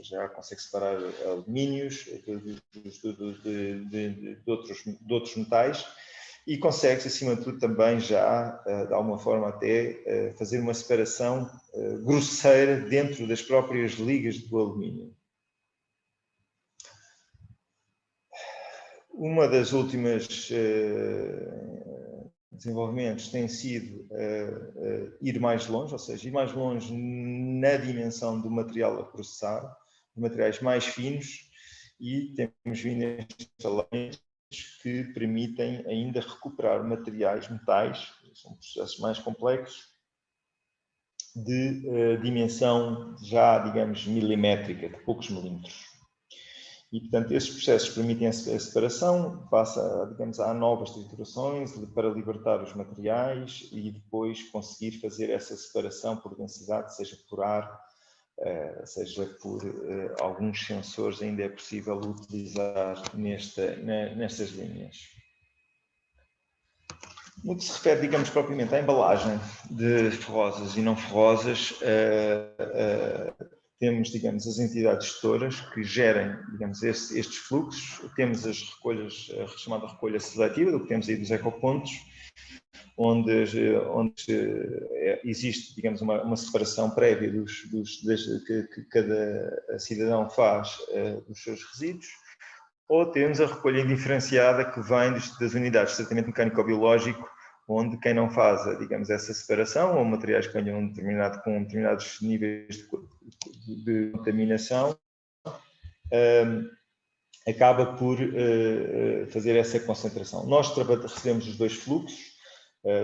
já consegue separar alumínios de outros metais e consegue-se, acima de tudo, também já, de alguma forma até, fazer uma separação grosseira dentro das próprias ligas do alumínio. Uma das últimas desenvolvimentos tem sido ir mais longe, ou seja, ir mais longe na dimensão do material a processar, de materiais mais finos, e temos vindo a instalações que permitem ainda recuperar metais, são processos mais complexos, de dimensão já, digamos, milimétrica, de poucos milímetros. E, portanto, esses processos permitem a separação, passa, digamos, a novas triturações para libertar os materiais e depois conseguir fazer essa separação por densidade, seja por ar, seja por alguns sensores, ainda é possível utilizar nestas linhas. No que se refere, digamos, propriamente à embalagem de ferrosas e não ferrosas, temos, digamos, as entidades gestoras que gerem, digamos, estes fluxos. Temos as recolhas, a chamada recolha seletiva, do que temos aí dos ecopontos, onde existe, digamos, uma separação prévia que cada cidadão faz dos seus resíduos, ou temos a recolha indiferenciada que vem das unidades de tratamento mecânico-biológico, onde quem não faz, digamos, essa separação, ou materiais que venham com determinados níveis de contaminação, acaba por fazer essa concentração. Nós recebemos os dois fluxos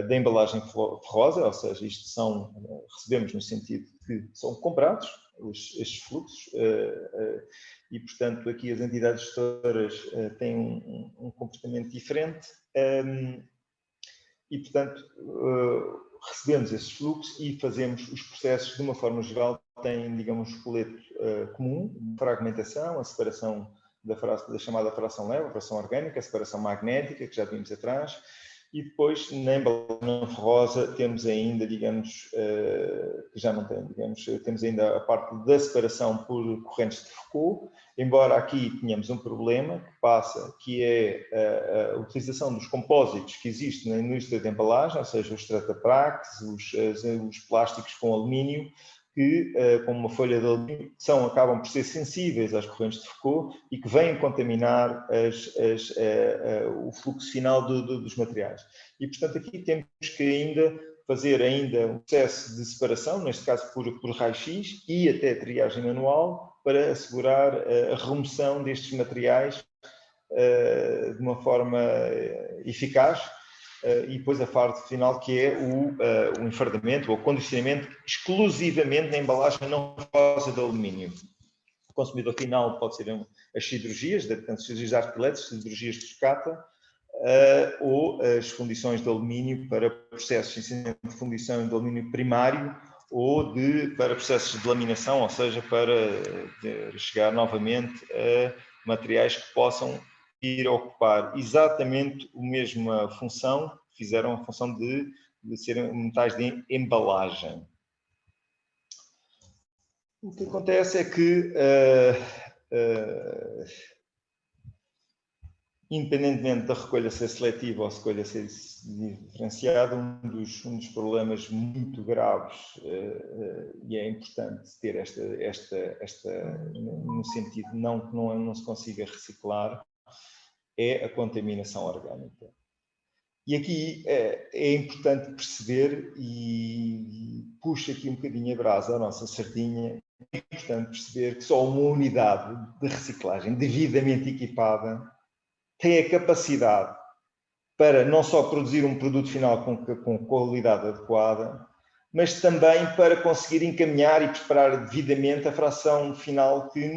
da embalagem ferrosa, ou seja, recebemos no sentido que são comprados estes fluxos e, portanto, aqui as entidades gestoras têm um comportamento diferente e, portanto, recebemos esses fluxos e fazemos os processos de uma forma geral, têm, digamos, um esqueleto comum, fragmentação, a separação da chamada fração leve, a fração orgânica, a separação magnética, que já vimos atrás, e depois, na embalagem ferrosa, temos ainda, digamos, que já não tem, digamos, temos ainda a parte da separação por correntes de Foucault, embora aqui tenhamos um problema que passa, que é a utilização dos compósitos que existem na indústria de embalagem, ou seja, os Strataprax, os plásticos com alumínio, que, com uma folha de alumínio, acabam por ser sensíveis às correntes de Foucault e que vêm contaminar o fluxo final dos materiais. E, portanto, aqui temos que ainda fazer um processo de separação, neste caso por raio-x e até triagem manual, para assegurar a remoção destes materiais de uma forma eficaz. E depois a parte final, que é o enfardamento ou condicionamento exclusivamente na embalagem não ferrosa de alumínio. O consumidor final pode ser as siderurgias, portanto, siderurgias arquiletes, siderurgias de sucata, ou as fundições de alumínio para processos de fundição de alumínio primário ou para processos de laminação, ou seja, para chegar novamente a materiais que possam ir a ocupar exatamente a mesma função, fizeram a função de serem metais de embalagem. O que acontece é que, independentemente da recolha ser seletiva ou a recolha ser diferenciada, um dos problemas muito graves, e é importante ter no sentido que não se consiga reciclar, é a contaminação orgânica. E aqui é importante perceber, e puxa aqui um bocadinho a brasa à nossa sardinha, é importante perceber que só uma unidade de reciclagem devidamente equipada tem a capacidade para não só produzir um produto final com qualidade adequada, mas também para conseguir encaminhar e preparar devidamente a fração final que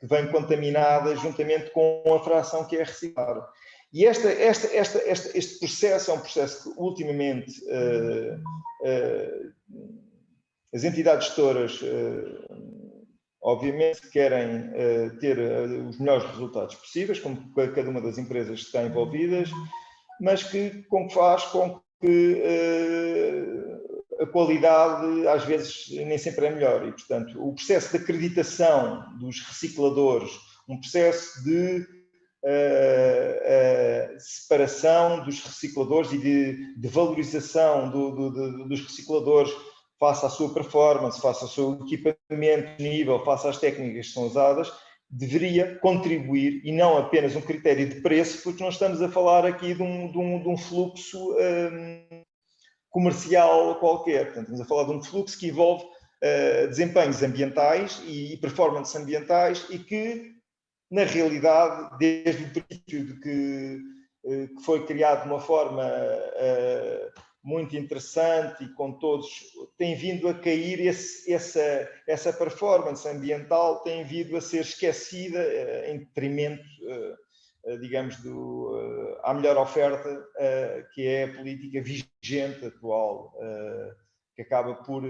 vem contaminada juntamente com a fração que é reciclada. E este processo é um processo que, ultimamente, as entidades gestoras, obviamente, querem ter os melhores resultados possíveis, como cada uma das empresas que estão envolvidas, mas que faz com que a qualidade, às vezes, nem sempre é melhor. E, portanto, o processo de acreditação dos recicladores, um processo de separação dos recicladores e de valorização dos recicladores face à sua performance, face ao seu equipamento nível, face às técnicas que são usadas, deveria contribuir, e não apenas um critério de preço, porque não estamos a falar aqui de um fluxo comercial qualquer. Portanto, estamos a falar de um fluxo que envolve desempenhos ambientais e performances ambientais e que, na realidade, desde o princípio que foi criado de uma forma muito interessante e com todos, tem vindo a cair essa performance ambiental, tem vindo a ser esquecida em detrimento, digamos, à melhor oferta, que é a política vigente atual, que acaba por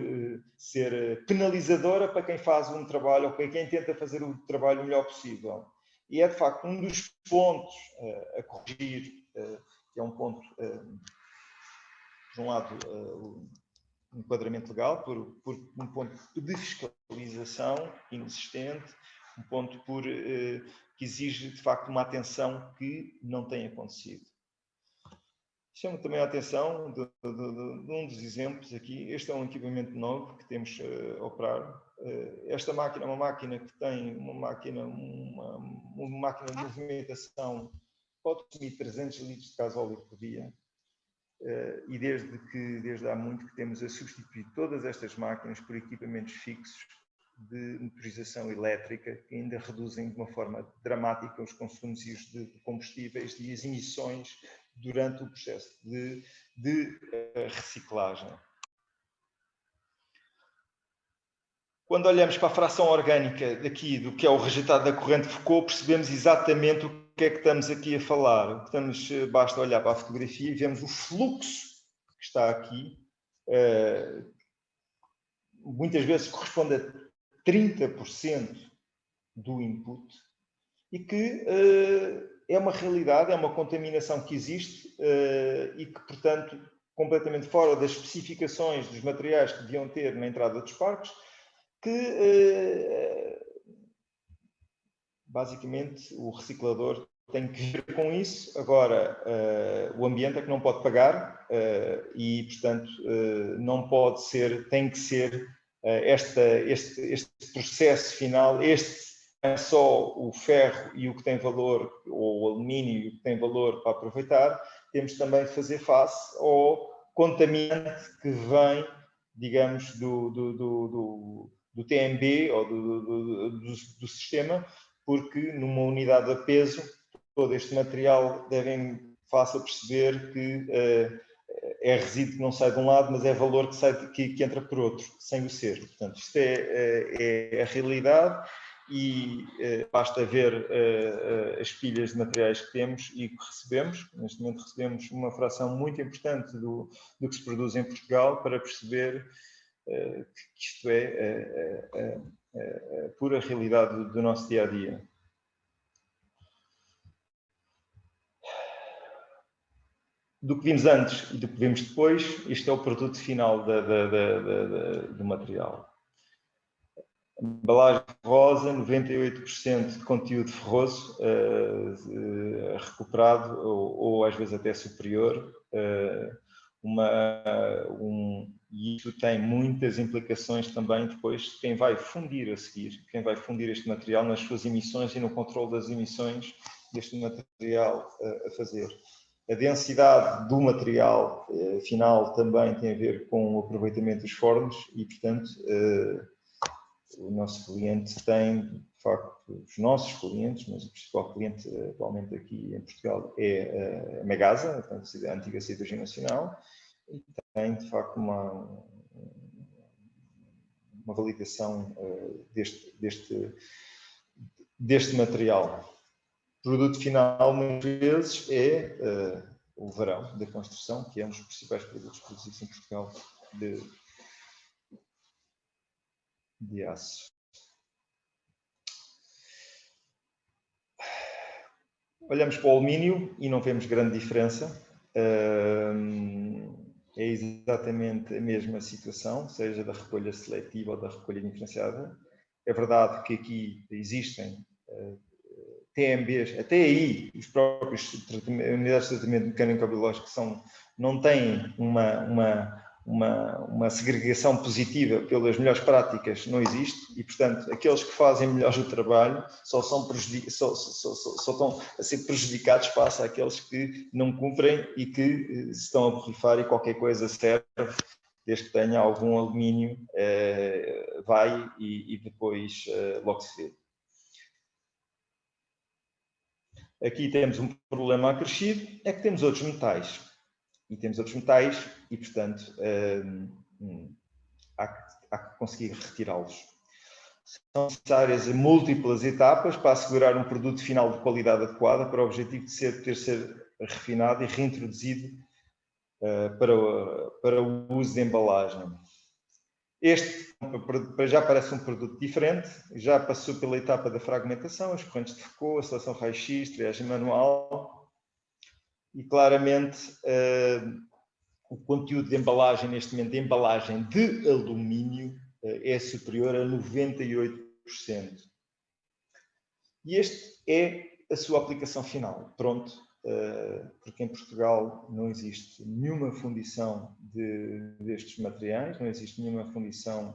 ser penalizadora para quem faz um trabalho ou para quem tenta fazer o trabalho o melhor possível. E é, de facto, um dos pontos a corrigir, que é um ponto, por um lado, o enquadramento legal, por um ponto de fiscalização inexistente, um ponto que exige, de facto, uma atenção que não tem acontecido. chamo também a atenção de um dos exemplos aqui. Este é um equipamento novo que temos a operar. Esta máquina é uma máquina que tem uma máquina de movimentação, pode consumir 300 litros de gasóleo por dia. E desde há muito que temos a substituir todas estas máquinas por equipamentos fixos de motorização elétrica, que ainda reduzem de uma forma dramática os consumos de combustíveis e as emissões durante o processo de reciclagem. Quando olhamos para a fração orgânica daqui, do que é o resultado da corrente Foucault, percebemos exatamente o que é que estamos aqui a falar. Basta olhar para a fotografia e vemos o fluxo que está aqui, muitas vezes corresponde a 30% do input, e que é uma realidade, é uma contaminação que existe e que, portanto, completamente fora das especificações dos materiais que deviam ter na entrada dos parques, que basicamente o reciclador tem que ver com isso. Agora, o ambiente é que não pode pagar e, portanto, não pode ser, tem que ser este processo final, é só o ferro e o que tem valor, ou o alumínio e o que tem valor para aproveitar. Temos também de fazer face ao contaminante que vem, digamos, do TMB ou do sistema, porque numa unidade de peso, todo este material fácil perceber que é resíduo que não sai de um lado, mas é valor que entra por outro, sem o ser. Portanto, isto é a realidade e basta ver as pilhas de materiais que temos e que recebemos. Neste momento recebemos uma fração muito importante do que se produz em Portugal para perceber que isto é a pura realidade do nosso dia-a-dia. Do que vimos antes e do que vimos depois, este é o produto final do material. Embalagem ferrosa, 98% de conteúdo ferroso recuperado ou às vezes até superior. E isso tem muitas implicações também depois quem vai fundir a seguir, quem vai fundir este material nas suas emissões e no controle das emissões deste material a fazer. A densidade do material final também tem a ver com o aproveitamento dos fornos e, portanto, o nosso cliente tem, de facto, os nossos clientes, mas o principal cliente atualmente aqui em Portugal é a Megasa, portanto, a antiga Siderurgia Nacional, e tem, de facto, uma validação deste material. O produto final, muitas vezes, é o varão da construção, que é um dos principais produtos produzidos em Portugal de aço. Olhamos para o alumínio e não vemos grande diferença. É exatamente a mesma situação, seja da recolha seletiva ou da recolha diferenciada. É verdade que aqui existem TMBs, até aí os próprios unidades de tratamento mecânico-biológico não têm uma segregação positiva pelas melhores práticas, não existe, e portanto aqueles que fazem melhor o trabalho só estão a ser prejudicados face àqueles que não cumprem e que se estão a borrifar e qualquer coisa serve, desde que tenha algum alumínio, vai e depois logo se vê. Aqui temos um problema acrescido, é que temos outros metais. E, portanto, há que conseguir retirá-los. São necessárias múltiplas etapas para assegurar um produto final de qualidade adequada para o objetivo de poder ser refinado e reintroduzido para o uso de embalagem. Este já parece um produto diferente, já passou pela etapa da fragmentação, as correntes de Foucault, a seleção raio-x, triagem manual e claramente o conteúdo de embalagem, neste momento, de embalagem de alumínio é superior a 98%. E este é a sua aplicação final, pronto, porque porque em Portugal não existe nenhuma fundição destes materiais, não existe nenhuma fundição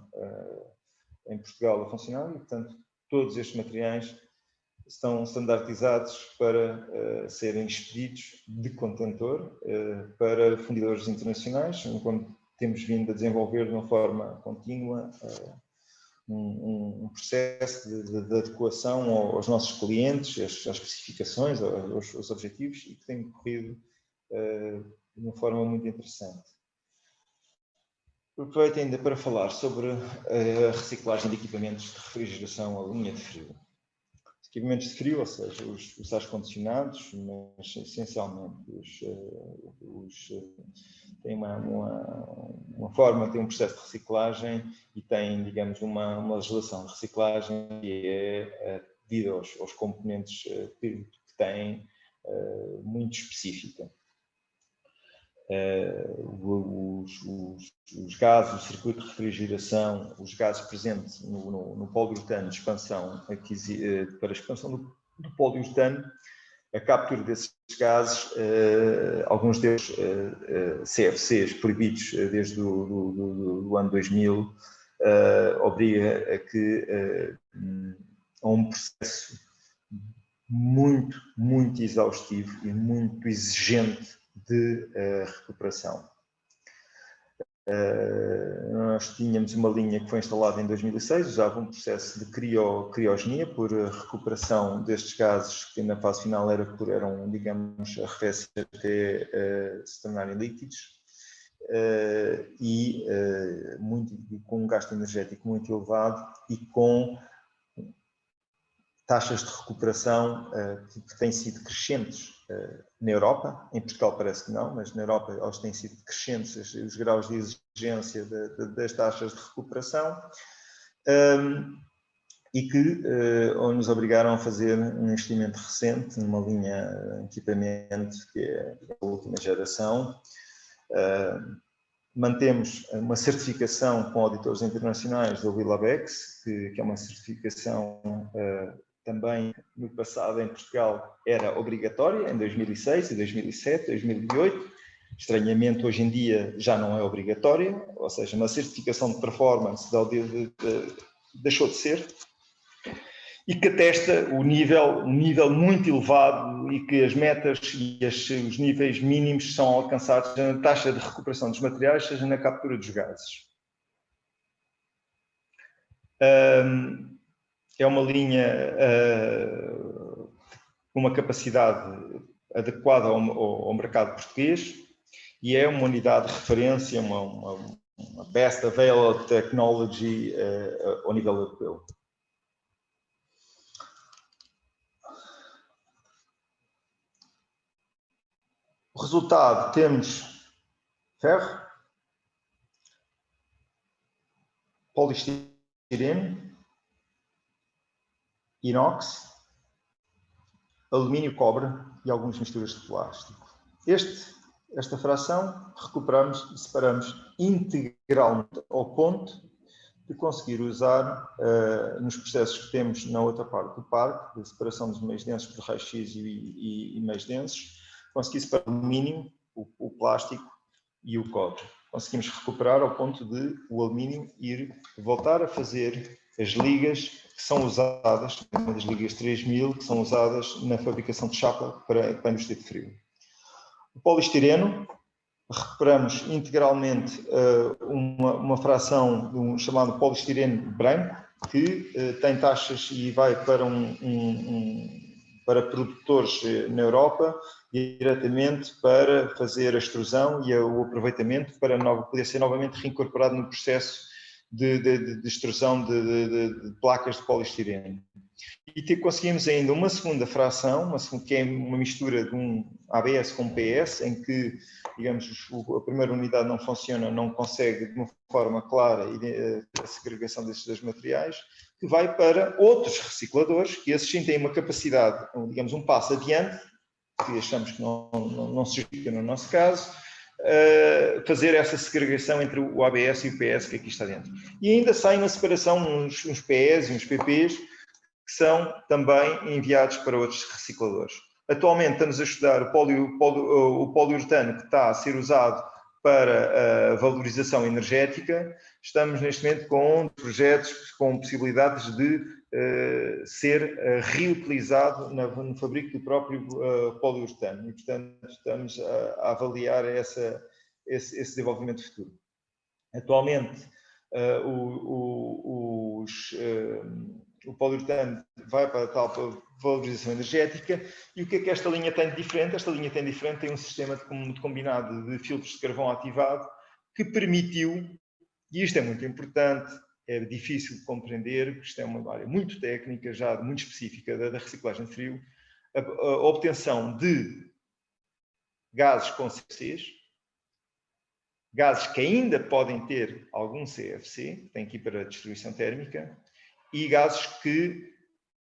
em Portugal a funcionar e, portanto, todos estes materiais estão standardizados para serem expedidos de contentor para fundidores internacionais, quando temos vindo a desenvolver de uma forma contínua um processo de adequação aos nossos clientes, às especificações, aos objetivos, e que tem corrido de uma forma muito interessante. Aproveito ainda para falar sobre a reciclagem de equipamentos de refrigeração a linha de frio. Equipamentos de frio, ou seja, os ar-condicionados, mas essencialmente têm uma forma, têm um processo de reciclagem e têm, digamos, uma legislação de reciclagem que é devido aos componentes que têm muito específica. Os gases, o circuito de refrigeração, os gases presentes no poliuretano de expansão, para a expansão do poliuretano, a captura desses gases, alguns deles CFCs proibidos desde o ano 2000, obriga a um processo muito, muito exaustivo e muito exigente de recuperação. Nós tínhamos uma linha que foi instalada em 2006, usava um processo de criogenia por recuperação destes gases, que na fase final eram, digamos, arrefecer até se tornarem líquidos, com um gasto energético muito elevado e com taxas de recuperação que têm sido crescentes na Europa. Em Portugal parece que não, mas na Europa elas têm sido crescentes os graus de exigência das taxas de recuperação e que nos obrigaram a fazer um investimento recente numa linha de equipamento que é a última geração. Mantemos uma certificação com auditores internacionais da Lilabex, que é uma certificação também no passado em Portugal era obrigatória, em 2006, 2007, 2008. Estranhamente, hoje em dia já não é obrigatória, ou seja, uma certificação de performance deixou de ser, e que atesta um nível muito elevado e que as metas e os níveis mínimos são alcançados na taxa de recuperação dos materiais, seja na captura dos gases. É uma linha com uma capacidade adequada ao mercado português e é uma unidade de referência, uma best available technology ao nível europeu. O resultado, temos ferro, poliestireno, inox, alumínio, cobre e algumas misturas de plástico. Esta fração recuperamos e separamos integralmente ao ponto de conseguir usar nos processos que temos na outra parte do parque, de separação dos meios densos por raio-x e meios densos, conseguir separar o alumínio, o plástico e o cobre. Conseguimos recuperar ao ponto de o alumínio voltar a fazer as ligas que são usadas, as ligas 3000, que são usadas na fabricação de chapa para a indústria de frio. O poliestireno, recuperamos integralmente uma fração chamado poliestireno branco, que tem taxas e vai para produtores na Europa, diretamente para fazer a extrusão e o aproveitamento para poder ser novamente reincorporado no processo de extrusão de placas de poliestireno. E conseguimos ainda uma segunda fração, que é uma mistura de um ABS com PS, em que, digamos, a primeira unidade não funciona, não consegue de uma forma clara a segregação desses dois materiais, que vai para outros recicladores, que esses sim têm uma capacidade, digamos, um passo adiante, que achamos que não se justifica no nosso caso, fazer essa segregação entre o ABS e o PS que aqui está dentro. E ainda sai uma separação, uns PS e uns PPs, que são também enviados para outros recicladores. Atualmente estamos a estudar o poliuretano que está a ser usado para a valorização energética. Estamos neste momento com projetos com possibilidades de ser reutilizado no fabrico do próprio poliuretano. E, portanto, estamos a avaliar esse desenvolvimento futuro. Atualmente, o poliuretano vai para a tal valorização energética. E o que é que esta linha tem de diferente? Esta linha tem um sistema de combinado de filtros de carvão ativado que permitiu, e isto é muito importante, é difícil de compreender, porque isto é uma área muito técnica, já muito específica da reciclagem de frio, a obtenção de gases com CFCs, gases que ainda podem ter algum CFC, tem que ir para a destruição térmica, e gases que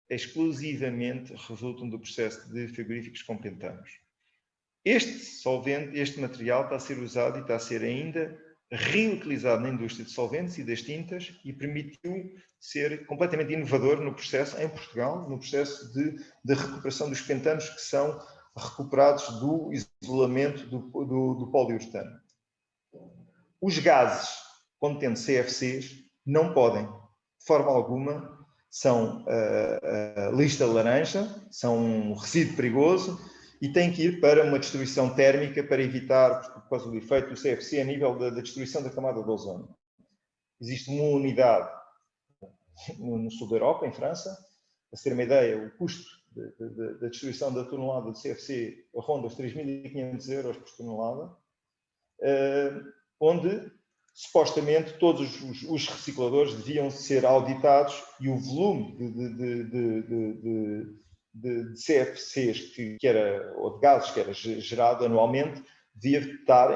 exclusivamente resultam do processo de frigoríficos com pentanos. Este solvente, este material está a ser usado e está a ser ainda reutilizado na indústria de solventes e das tintas e permitiu ser completamente inovador no processo, em Portugal, no processo de recuperação dos pentanos que são recuperados do isolamento do poliuretano. Os gases contendo CFCs não podem, de forma alguma, são lista laranja, são um resíduo perigoso e têm que ir para uma destruição térmica para evitar, por causa do efeito do CFC, a nível da destruição da camada de ozono. Existe uma unidade no sul da Europa, em França. Para se ter uma ideia, o custo da destruição da tonelada de CFC ronda os 3.500 euros por tonelada, onde supostamente todos os recicladores deviam ser auditados e o volume de CFCs ou de gases que era gerado anualmente devia estar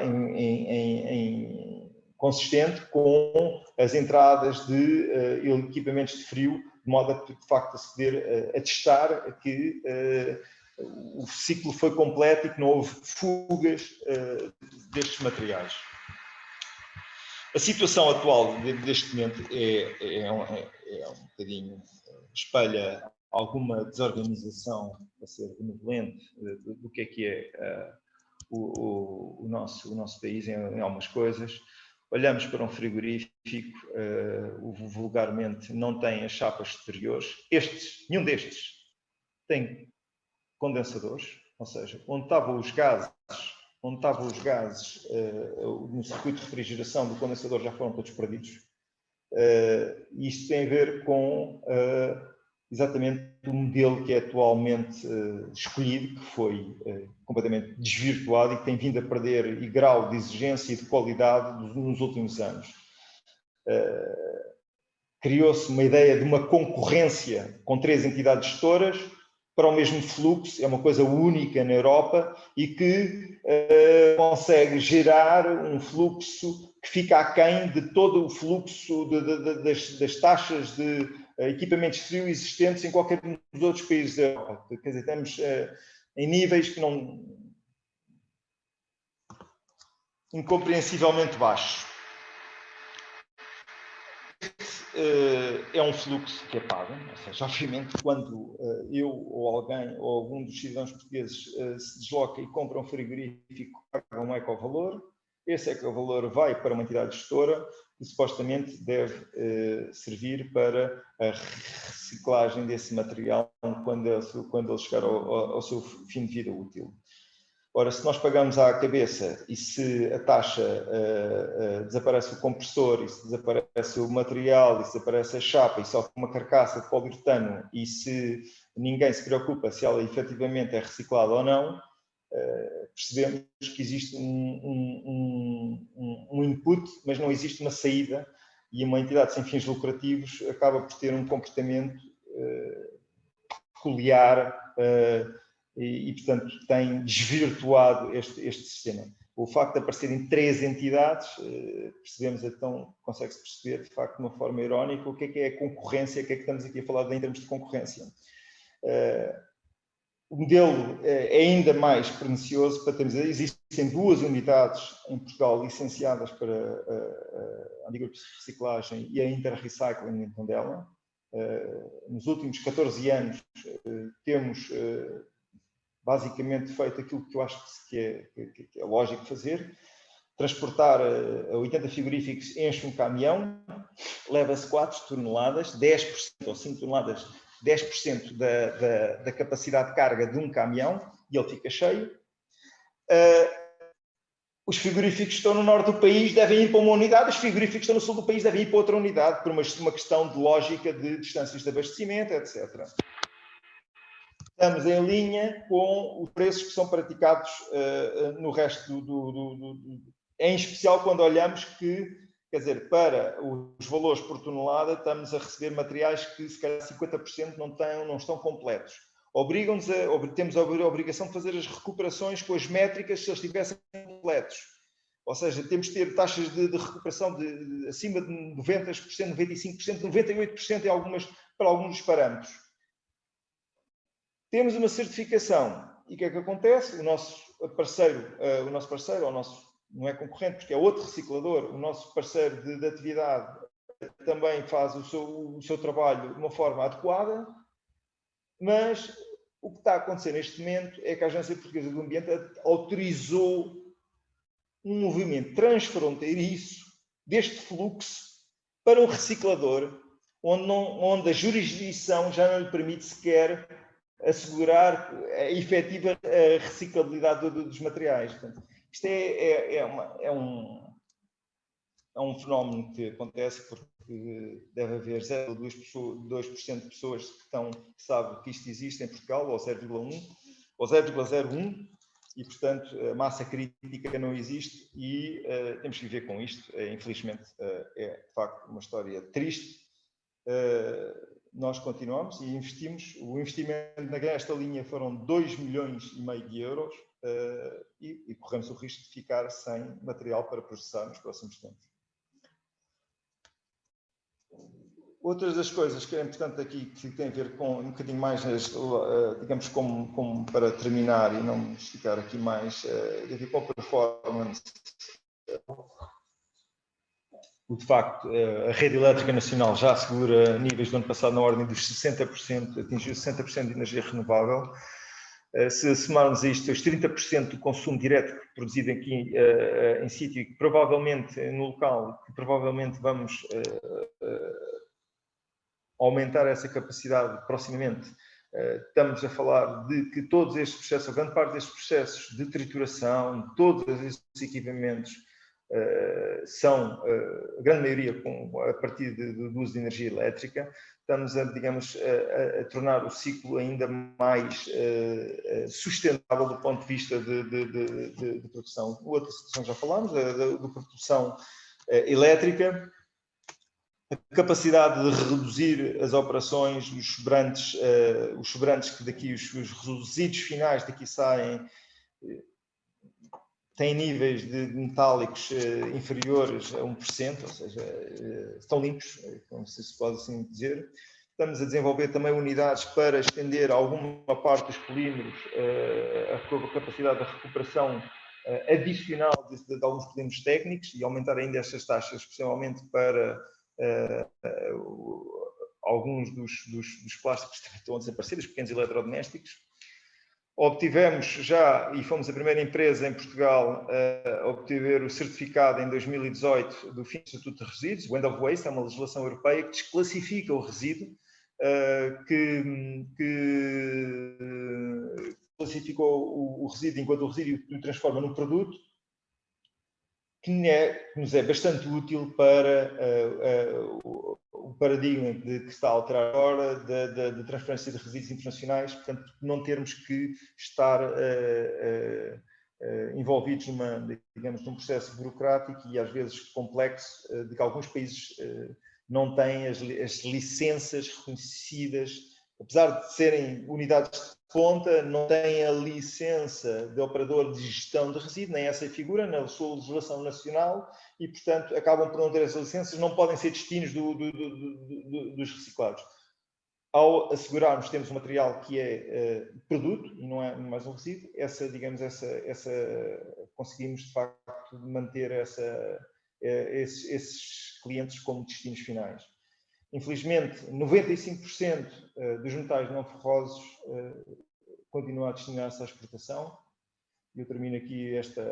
consistente com as entradas de equipamentos de frio, de modo a, de facto, a se poder atestar que o ciclo foi completo e que não houve fugas destes materiais. A situação atual deste momento é um bocadinho, espelha alguma desorganização, para ser benevolente, do que é o nosso país em algumas coisas. Olhamos para um frigorífico, vulgarmente não tem as chapas exteriores. Nenhum destes tem condensadores, ou seja, onde estavam os gases no circuito de refrigeração do condensador já foram todos perdidos. Isto tem a ver com exatamente o modelo que é atualmente escolhido, que foi completamente desvirtuado e que tem vindo a perder grau de exigência e de qualidade nos últimos anos. Criou-se uma ideia de uma concorrência com 3 entidades gestoras para o mesmo fluxo, é uma coisa única na Europa e que consegue gerar um fluxo que fica aquém de todo o fluxo das taxas de equipamentos de frio existentes em qualquer um dos outros países da Europa. Quer dizer, estamos em níveis que não... incompreensivelmente baixos. É um fluxo que é pago, ou seja, obviamente quando eu ou alguém ou algum dos cidadãos portugueses se desloca e compra um frigorífico, paga um ecovalor, esse ecovalor vai para uma entidade gestora que supostamente deve servir para a reciclagem desse material quando ele chegar ao seu fim de vida útil. Ora, se nós pagamos à cabeça e se a taxa desaparece o compressor, e se desaparece o material, e se desaparece a chapa, e só uma carcaça de poliuretano, e se ninguém se preocupa se ela efetivamente é reciclada ou não, percebemos que existe um input, mas não existe uma saída, e uma entidade sem fins lucrativos acaba por ter um comportamento peculiar e, portanto, tem desvirtuado este sistema. O facto de aparecerem 3 entidades, percebemos então, consegue-se perceber, de facto, de uma forma irónica, o que é a concorrência, o que é que estamos aqui a falar em termos de concorrência. O modelo é ainda mais pernicioso, para termos, existem 2 unidades em Portugal licenciadas para a Antiga Reciclagem e a Interrecycling em Tondela. Nos últimos 14 anos temos basicamente feito aquilo que eu acho que é lógico fazer. Transportar 80 frigoríficos, enche um caminhão, leva-se 4 toneladas, 10% ou 5 toneladas, 10% da capacidade de carga de um caminhão, e ele fica cheio. Os frigoríficos que estão no norte do país devem ir para uma unidade, os frigoríficos que estão no sul do país devem ir para outra unidade, por uma questão de lógica de distâncias de abastecimento, etc. Estamos em linha com os preços que são praticados no resto em especial quando olhamos que, quer dizer, para os valores por tonelada, estamos a receber materiais que se calhar 50% não estão completos. Temos a obrigação de fazer as recuperações com as métricas se eles estivessem completos. Ou seja, temos de ter taxas de recuperação acima de 90%, 95%, 98% para alguns dos parâmetros. Temos uma certificação. E o que é que acontece? O nosso parceiro, não é concorrente, porque é outro reciclador, o nosso parceiro de atividade também faz o seu trabalho de uma forma adequada, mas o que está a acontecer neste momento é que a Agência Portuguesa do Ambiente autorizou um movimento transfronteiriço deste fluxo para um reciclador, onde a jurisdição já não lhe permite sequer assegurar a efetiva reciclabilidade dos materiais. Portanto, isto é um fenómeno que acontece porque deve haver 0,2% de pessoas que sabem que isto existe em Portugal, ou 0,1, ou 0,01, e, portanto, a massa crítica não existe e temos que viver com isto. Infelizmente, é, de facto, uma história triste. Nós continuamos e investimos. O investimento nesta linha foram 2,5 milhões de euros e corremos o risco de ficar sem material para processar nos próximos tempos. Outras das coisas que é importante aqui, que tem a ver com um bocadinho mais, digamos, como para terminar e não esticar aqui mais, tem a ver com a performance. De facto, a rede elétrica nacional já assegura níveis do ano passado na ordem dos 60%, atingiu 60% de energia renovável. Se somarmos a isto os 30% do consumo direto produzido aqui em sítio, que provavelmente no local, que provavelmente vamos aumentar essa capacidade proximamente, estamos a falar de que todos estes processos, ou grande parte destes processos de trituração, todos esses equipamentos, são, a grande maioria, a partir do uso de energia elétrica. Estamos a tornar o ciclo ainda mais sustentável do ponto de vista de produção. Outra situação já falámos, da produção elétrica. A capacidade de reduzir as operações, os sobrantes que daqui, os resíduos finais daqui saem, têm níveis de metálicos inferiores a 1%, ou seja, estão limpos, como se pode assim dizer. Estamos a desenvolver também unidades para estender alguma parte dos polímeros, a capacidade de recuperação adicional de alguns polímeros técnicos e aumentar ainda estas taxas, especialmente para alguns dos plásticos que estão a desaparecer, os pequenos eletrodomésticos. Obtivemos já, e fomos a primeira empresa em Portugal a obter o certificado em 2018 do FIN Estatuto de Resíduos. O End of Waste é uma legislação europeia que desclassifica o resíduo, que classificou o resíduo enquanto o resíduo o transforma num produto, que nos é bastante útil para o paradigma que está a alterar agora da transferência de resíduos internacionais, portanto, não termos que estar envolvidos num processo burocrático e às vezes complexo, de que alguns países não têm as licenças reconhecidas, apesar de serem unidades de ponta, não têm a licença de operador de gestão de resíduo, nem essa figura na sua legislação nacional e, portanto, acabam por não ter essas licenças, não podem ser destinos dos reciclados. Ao assegurarmos que temos um material que é produto e não é mais um resíduo, conseguimos, de facto, manter esses clientes como destinos finais. Infelizmente, 95% dos metais não ferrosos continua a destinar-se à exportação. Eu termino aqui esta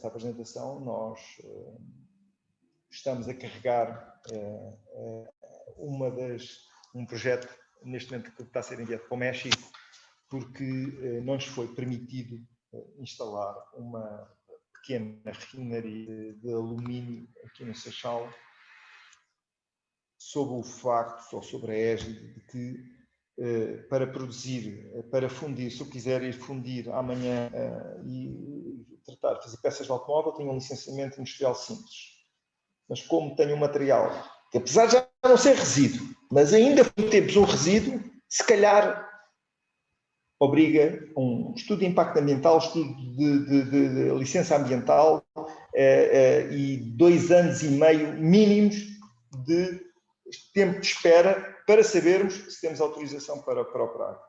apresentação. Nós estamos a carregar um projeto, neste momento, que está a ser enviado para o México, porque não nos foi permitido instalar uma pequena refinaria de alumínio aqui no Seixal, sob o facto, ou sobre a égide, de que para produzir, para fundir, se eu quiser ir fundir amanhã e tratar, fazer peças de automóvel, tenho um licenciamento industrial simples. Mas como tenho um material que, apesar de já não ser resíduo, mas ainda temos um resíduo, se calhar obriga um estudo de impacto ambiental, estudo de licença ambiental e 2 anos e meio mínimos de tempo de espera para sabermos se temos autorização para operar.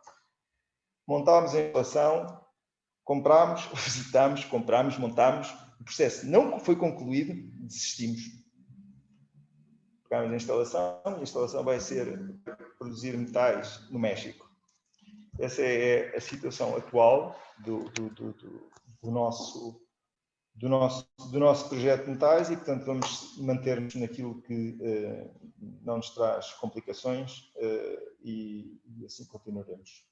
Montámos a instalação, comprámos, visitámos, comprámos, montámos. O processo não foi concluído, desistimos. Pegámos a instalação vai ser produzir metais no México. Essa é a situação atual do nosso projeto de metais e, portanto, vamos manter-nos naquilo que não nos traz complicações e assim continuaremos.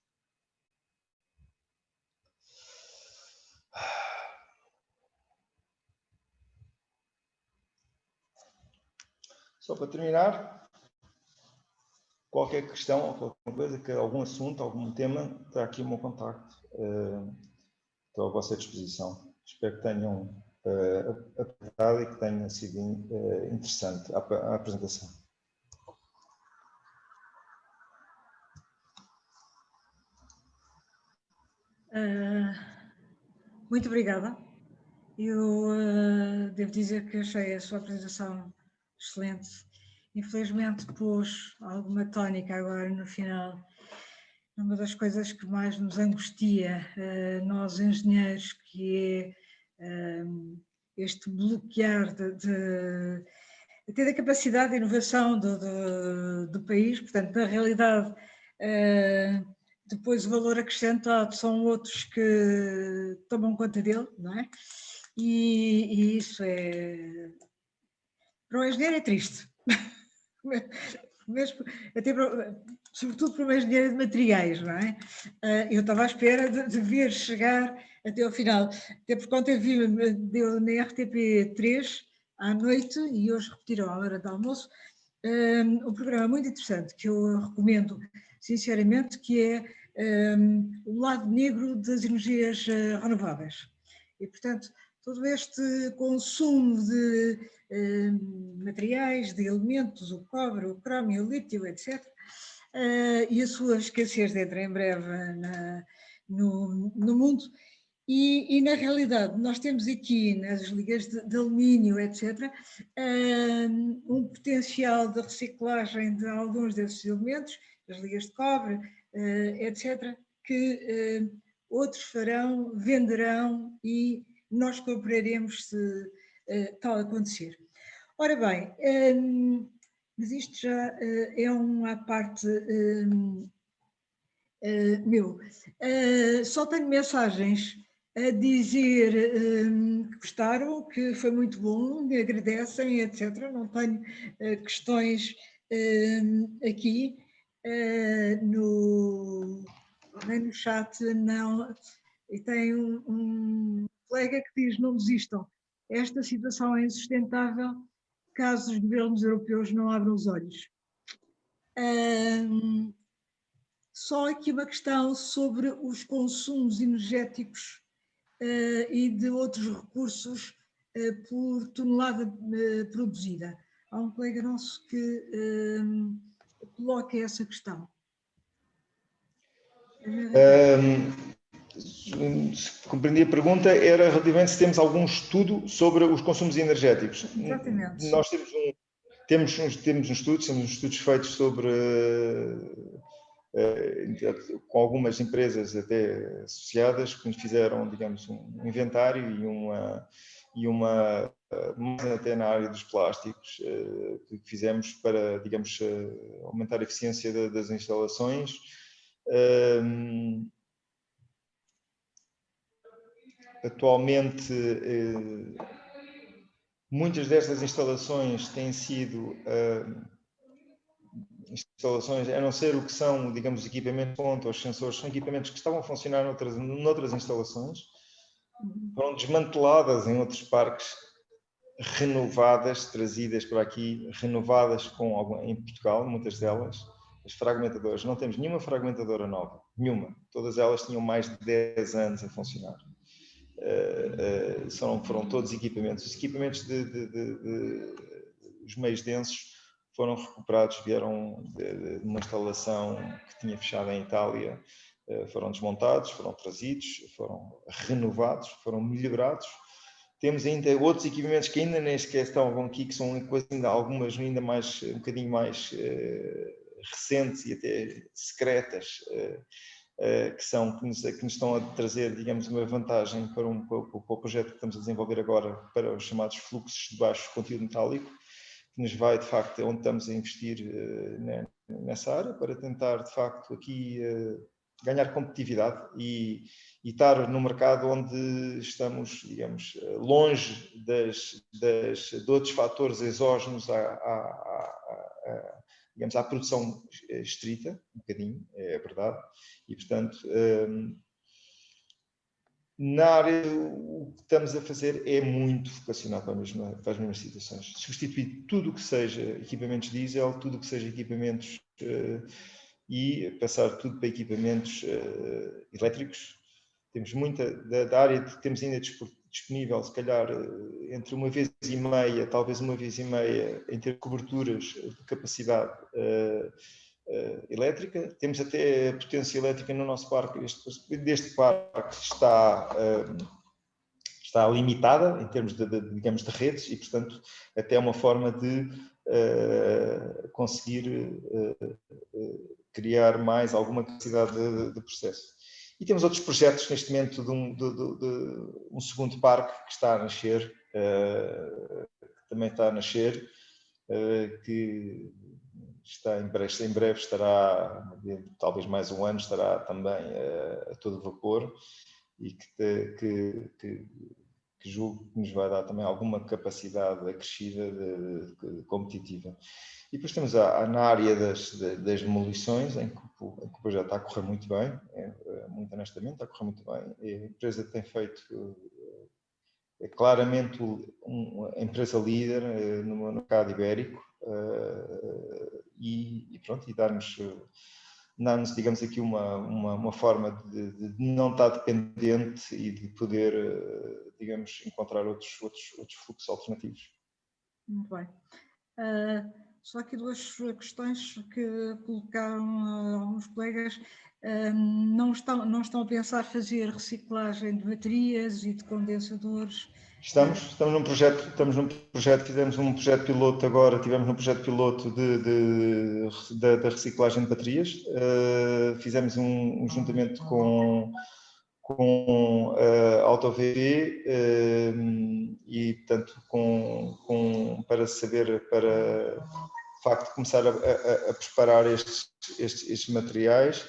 Só para terminar, qualquer questão ou qualquer coisa, algum assunto, algum tema, está aqui o meu contacto. Estou à vossa disposição. Espero que tenham aproveitado e que tenha sido interessante a apresentação. Muito obrigada. Eu devo dizer que achei a sua apresentação excelente. Infelizmente pôs alguma tónica agora no final. Uma das coisas que mais nos angustia, nós engenheiros, que é este bloquear até da capacidade de inovação do país. Portanto, na realidade, depois o valor acrescentado são outros que tomam conta dele, não é? E isso é... Para o engenheiro é triste. Mesmo, até sobretudo para uma engenheira de materiais, não é? Eu estava à espera de ver chegar até ao final, até porque ontem deu na RTP3 à noite e hoje repetiram à hora do almoço um programa muito interessante que eu recomendo sinceramente, que é o lado negro das energias renováveis. E, portanto, todo este consumo de materiais, de elementos, o cobre, o cromio, o lítio, etc., e a sua escassez de entrar em breve no mundo. E, na realidade, nós temos aqui nas ligas de alumínio, etc., um potencial de reciclagem de alguns desses elementos, as ligas de cobre, etc., que outros farão, venderão e nós compraremos se tal acontecer. Ora bem, mas isto já é uma parte meu. Só tenho mensagens a dizer que gostaram, que foi muito bom, me agradecem, etc. Não tenho questões aqui nem no chat, não. E tem um colega que diz: não desistam, esta situação é insustentável caso os governos europeus não abram os olhos. Só aqui uma questão sobre os consumos energéticos e de outros recursos por tonelada produzida. Há um colega nosso que coloca essa questão. Compreendi a pergunta, era relativamente se temos algum estudo sobre os consumos energéticos. Exatamente. Nós temos uns estudos feitos sobre com algumas empresas até associadas que nos fizeram, digamos, um inventário e uma até na área dos plásticos que fizemos para, digamos, aumentar a eficiência das instalações. atualmente, muitas destas instalações têm sido instalações, a não ser o que são, digamos, equipamentos de ponta, os sensores, são equipamentos que estavam a funcionar noutras instalações, foram desmanteladas em outros parques, renovadas, trazidas para aqui, renovadas em Portugal, muitas delas. As fragmentadoras, não temos nenhuma fragmentadora nova, nenhuma. Todas elas tinham mais de 10 anos a funcionar. Foram todos equipamentos. Os equipamentos os meios densos foram recuperados, vieram de uma instalação que tinha fechado em Itália, foram desmontados, foram trazidos, foram renovados, foram melhorados. Temos ainda outros equipamentos que ainda nem sequer estão aqui, que são ainda algumas ainda mais, um bocadinho mais recentes e até secretas, que nos estão a trazer, digamos, uma vantagem para o projeto que estamos a desenvolver agora, para os chamados fluxos de baixo conteúdo metálico, que nos vai, de facto, onde estamos a investir nessa área, para tentar, de facto, aqui ganhar competitividade e estar no mercado onde estamos, digamos, longe de outros fatores exógenos digamos, à produção estrita, um bocadinho, é verdade, e, portanto, na área, o que estamos a fazer é muito vocacionado para as mesmas situações. Substituir tudo o que seja equipamentos diesel, tudo o que seja equipamentos e passar tudo para equipamentos elétricos. Temos muita da área que temos ainda disponível, se calhar entre uma vez e meia, talvez uma vez e meia, em ter coberturas de capacidade elétrica. Temos até potência elétrica no nosso parque. Deste parque está limitada em termos digamos, de redes e, portanto, até uma forma de conseguir criar mais alguma capacidade de processo. E temos outros projetos neste momento de um segundo parque que está a nascer, que também está a nascer, que está em breve estará, talvez mais um ano, estará também a todo vapor e que julgo que nos vai dar também alguma capacidade acrescida de competitiva. E depois temos na área das demolições, em que o projeto está a correr muito bem, muito honestamente, está a correr muito bem. A empresa tem feito, é claramente a empresa líder no mercado ibérico e pronto, e dar-nos, digamos aqui, uma forma de não estar dependente e de poder, digamos, encontrar outros fluxos alternativos. Muito bem. Só aqui duas questões que colocaram alguns colegas. Não estão a pensar fazer reciclagem de baterias e de condensadores? Estamos num projeto, fizemos um projeto piloto agora, tivemos um projeto piloto da reciclagem de baterias, fizemos um juntamento com a AutoVP e, portanto, para de facto começar a preparar estes materiais.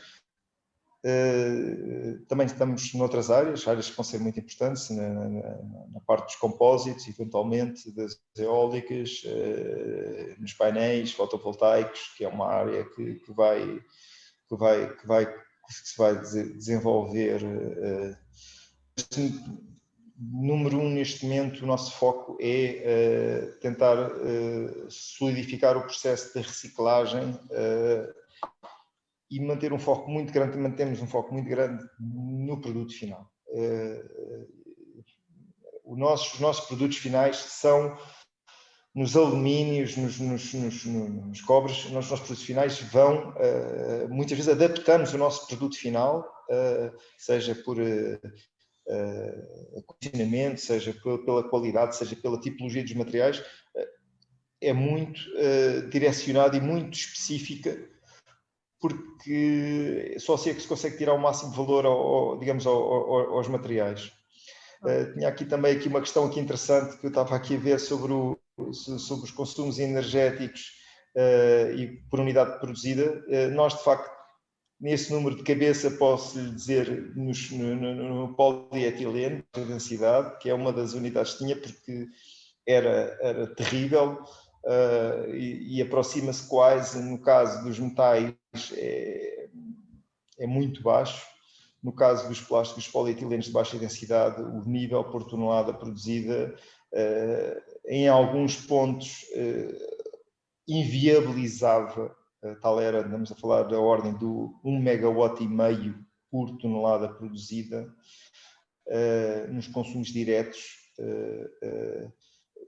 Também estamos noutras áreas que vão ser muito importantes, na parte dos compósitos, eventualmente, das eólicas, nos painéis fotovoltaicos, que é uma área que se vai desenvolver. Número um, neste momento, o nosso foco é tentar solidificar o processo de reciclagem e manter um foco muito grande, mantemos um foco muito grande no produto final. Os nossos produtos finais são nos alumínios, nos cobres. Os nossos produtos finais vão, muitas vezes adaptamos o nosso produto final, seja por acondicionamento, seja pela qualidade, seja pela tipologia dos materiais, é muito direcionada e muito específica, porque só assim é que se consegue tirar o máximo valor, digamos, aos materiais. Tinha aqui também uma questão aqui interessante que eu estava aqui a ver sobre os consumos energéticos e por unidade produzida. Nós, de facto, nesse número de cabeça posso lhe dizer no polietileno, a densidade, que é uma das unidades que tinha, porque era terrível, e aproxima-se quase, no caso dos metais, é muito baixo. No caso dos plásticos polietilenos de baixa densidade, o nível por tonelada produzida, em alguns pontos, inviabilizava, tal era, andamos a falar da ordem do 1,5 megawatt por tonelada produzida, nos consumos diretos,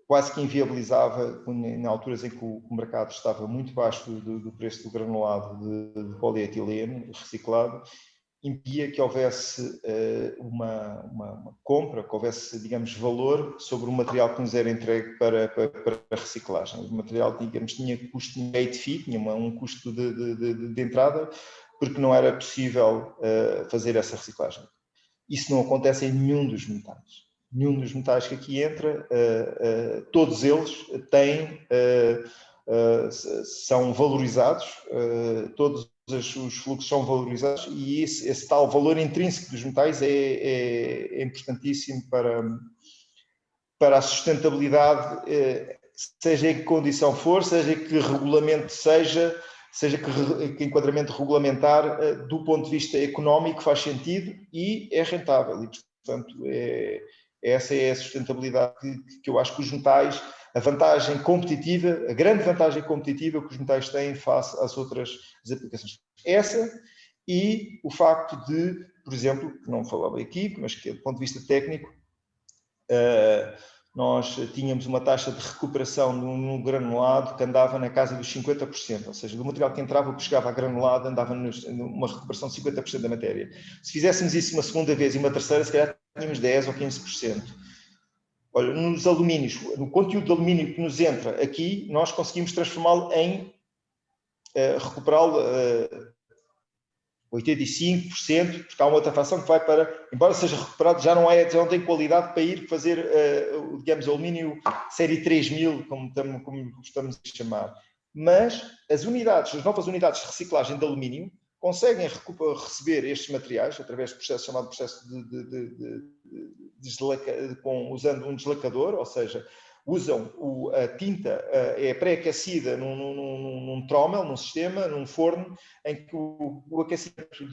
quase que inviabilizava, em alturas em que o mercado estava muito baixo do preço do granulado de polietileno reciclado, impedia que houvesse uma compra, que houvesse, digamos, valor sobre o material que nos era entregue para a reciclagem. O material, digamos, tinha custo de gate fee, tinha um custo de entrada, porque não era possível fazer essa reciclagem. Isso não acontece em nenhum dos metais. Nenhum dos metais que aqui entra, todos eles são valorizados, todos os fluxos são valorizados, e esse tal valor intrínseco dos metais é importantíssimo para a sustentabilidade, seja em que condição for, seja que regulamento seja que enquadramento regulamentar, do ponto de vista económico faz sentido e é rentável. E, portanto, essa é a sustentabilidade que eu acho que os metais, a vantagem competitiva, a grande vantagem competitiva que os metais têm face às outras aplicações. Essa e o facto de, por exemplo, que não falava aqui, mas que do ponto de vista técnico, nós tínhamos uma taxa de recuperação no granulado que andava na casa dos 50%, ou seja, do material que entrava, que chegava a granulado, andava numa recuperação de 50% da matéria. Se fizéssemos isso uma segunda vez e uma terceira, se calhar tínhamos 10% ou 15%. Olha, nos alumínios, no conteúdo de alumínio que nos entra aqui, nós conseguimos transformá-lo em, recuperá-lo 85%, porque há uma outra fração que vai para, embora seja recuperado, já não tem qualidade para ir fazer, digamos, alumínio série 3000, como gostamos de chamar. Mas as novas unidades de reciclagem de alumínio conseguem receber estes materiais através do processo chamado processo usando um deslacador, ou seja, usam a tinta, é pré-aquecida num trommel, num sistema, num forno, em que o aquecimento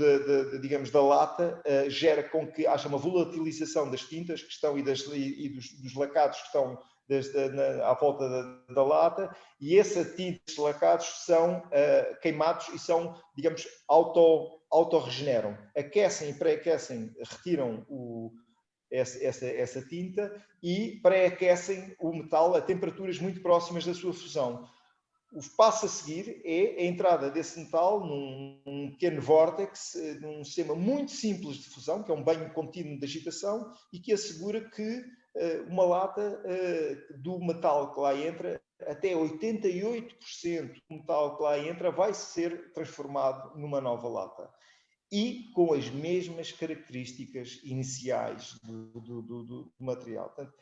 digamos, da lata gera com que haja uma volatilização das tintas que estão e dos lacados que estão à volta da lata, e essa tinta e esses lacados são queimados e são, digamos, autorregeneram. Aquecem e pré-aquecem, retiram essa tinta e pré-aquecem o metal a temperaturas muito próximas da sua fusão. O passo a seguir é a entrada desse metal num pequeno vórtex, num sistema muito simples de fusão, que é um banho contínuo de agitação e que assegura que uma lata do metal que lá entra, até 88% do metal que lá entra vai ser transformado numa nova lata. E com as mesmas características iniciais do material. Portanto,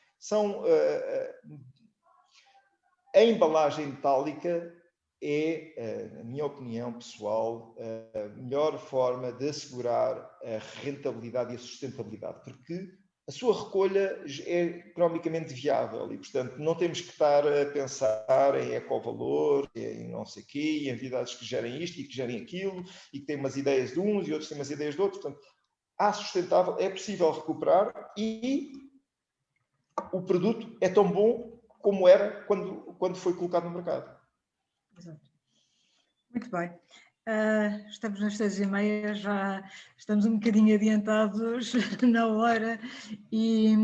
a embalagem metálica é, na minha opinião pessoal, a melhor forma de assegurar a rentabilidade e a sustentabilidade, porque a sua recolha é economicamente viável e, portanto, não temos que estar a pensar em ecovalor, em não sei o quê, em entidades que gerem isto e que gerem aquilo, e que têm umas ideias de uns e outros têm umas ideias de outros. Portanto, sustentável, é possível recuperar e o produto é tão bom como era quando foi colocado no mercado. Exato. Muito bem. Estamos nas 6h30, já estamos um bocadinho adiantados na hora e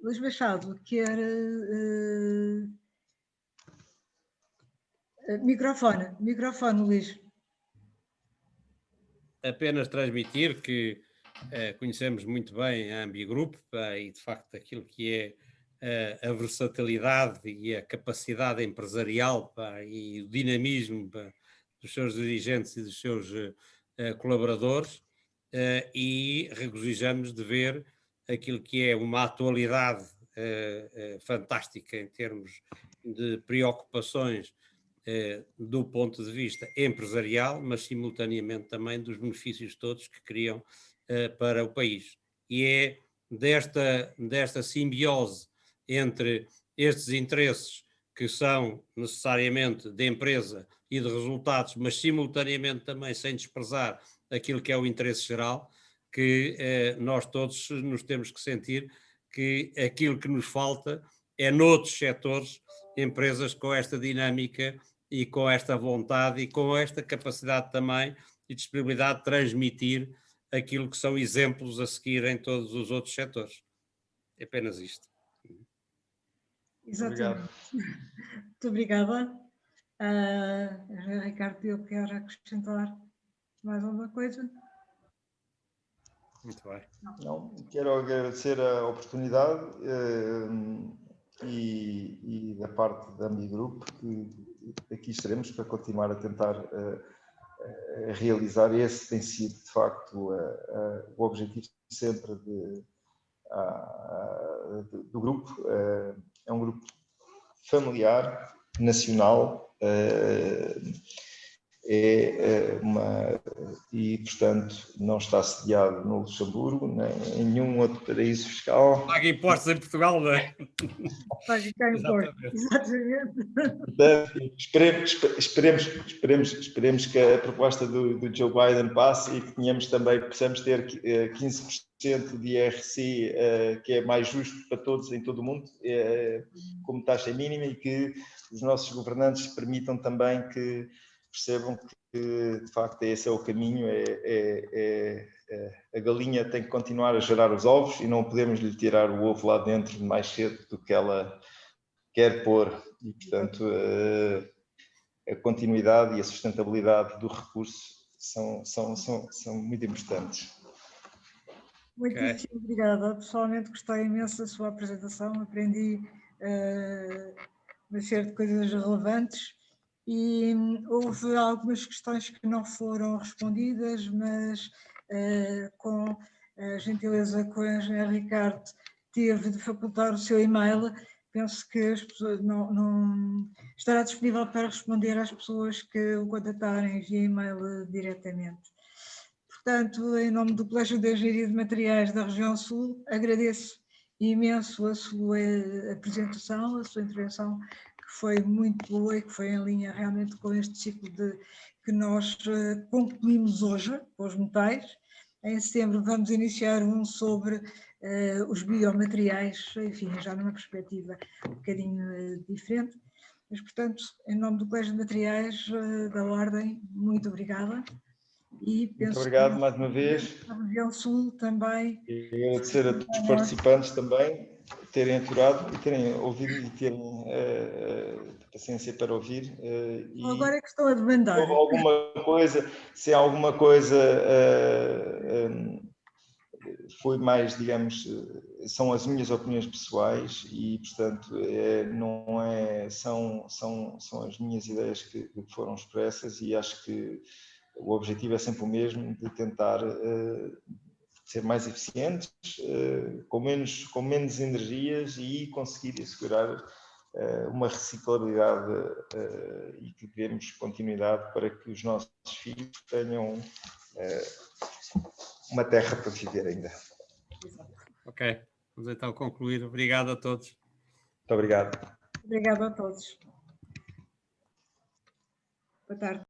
Luís Machado quer microfone, Luís. Apenas transmitir que conhecemos muito bem a Ambigroup e de facto aquilo que é a versatilidade e a capacidade empresarial e o dinamismo dos seus dirigentes e dos seus colaboradores, e regozijamos de ver aquilo que é uma atualidade fantástica em termos de preocupações do ponto de vista empresarial, mas simultaneamente também dos benefícios todos que criam para o país. E é desta simbiose entre estes interesses que são necessariamente de empresa e de resultados, mas simultaneamente também sem desprezar aquilo que é o interesse geral, que nós todos nos temos que sentir que aquilo que nos falta é noutros setores, empresas com esta dinâmica e com esta vontade e com esta capacidade também e disponibilidade de transmitir aquilo que são exemplos a seguir em todos os outros setores. É apenas isto. Exatamente. Obrigado. Muito obrigada. Ricardo, eu quero acrescentar mais alguma coisa? Muito bem. Não, quero agradecer a oportunidade e da parte da Amigrupo, que aqui estaremos para continuar a tentar realizar. Esse tem sido, de facto, o objetivo sempre do grupo. É um grupo familiar, nacional, e, portanto, não está sediado no Luxemburgo, nem em nenhum outro paraíso fiscal. Paga impostos em Portugal, não é? Paga cá em Porto. Exatamente. Portanto, esperemos que a proposta do Joe Biden passe e que possamos ter 15% de IRC, que é mais justo para todos em todo o mundo, como taxa mínima, e que os nossos governantes permitam também que percebam que, de facto, esse é o caminho. A galinha tem que continuar a gerar os ovos e não podemos lhe tirar o ovo lá dentro mais cedo do que ela quer pôr. E, portanto, a continuidade e a sustentabilidade do recurso são muito importantes. Muitíssimo obrigada. Pessoalmente gostei imenso da sua apresentação, aprendi uma série de coisas relevantes e houve algumas questões que não foram respondidas, mas com a gentileza que o engenheiro Ricardo teve de facultar o seu e-mail, penso que as pessoas não estará disponível para responder às pessoas que o contatarem via e-mail diretamente. Portanto, em nome do Colégio de Engenharia de Materiais da Região Sul, agradeço imenso a sua apresentação, a sua intervenção, que foi muito boa e que foi em linha realmente com este ciclo que nós concluímos hoje, com os metais. Em setembro vamos iniciar um sobre os biomateriais, enfim, já numa perspectiva um bocadinho diferente. Mas, portanto, em nome do Colégio de Materiais da Ordem, muito obrigada. E muito obrigado mais uma vez. A região sul também. E agradecer a todos os participantes também terem aturado e terem ouvido e terem paciência para ouvir. Agora é que estou a demandar. Se alguma coisa foi mais, digamos, são as minhas opiniões pessoais e, portanto, são as minhas ideias que foram expressas, e acho que o objetivo é sempre o mesmo, de tentar ser mais eficientes, com menos energias, e conseguir assegurar uma reciclabilidade e que demos continuidade para que os nossos filhos tenham uma terra para viver ainda. Ok, vamos então concluir. Obrigado a todos. Muito obrigado. Obrigada a todos. Boa tarde.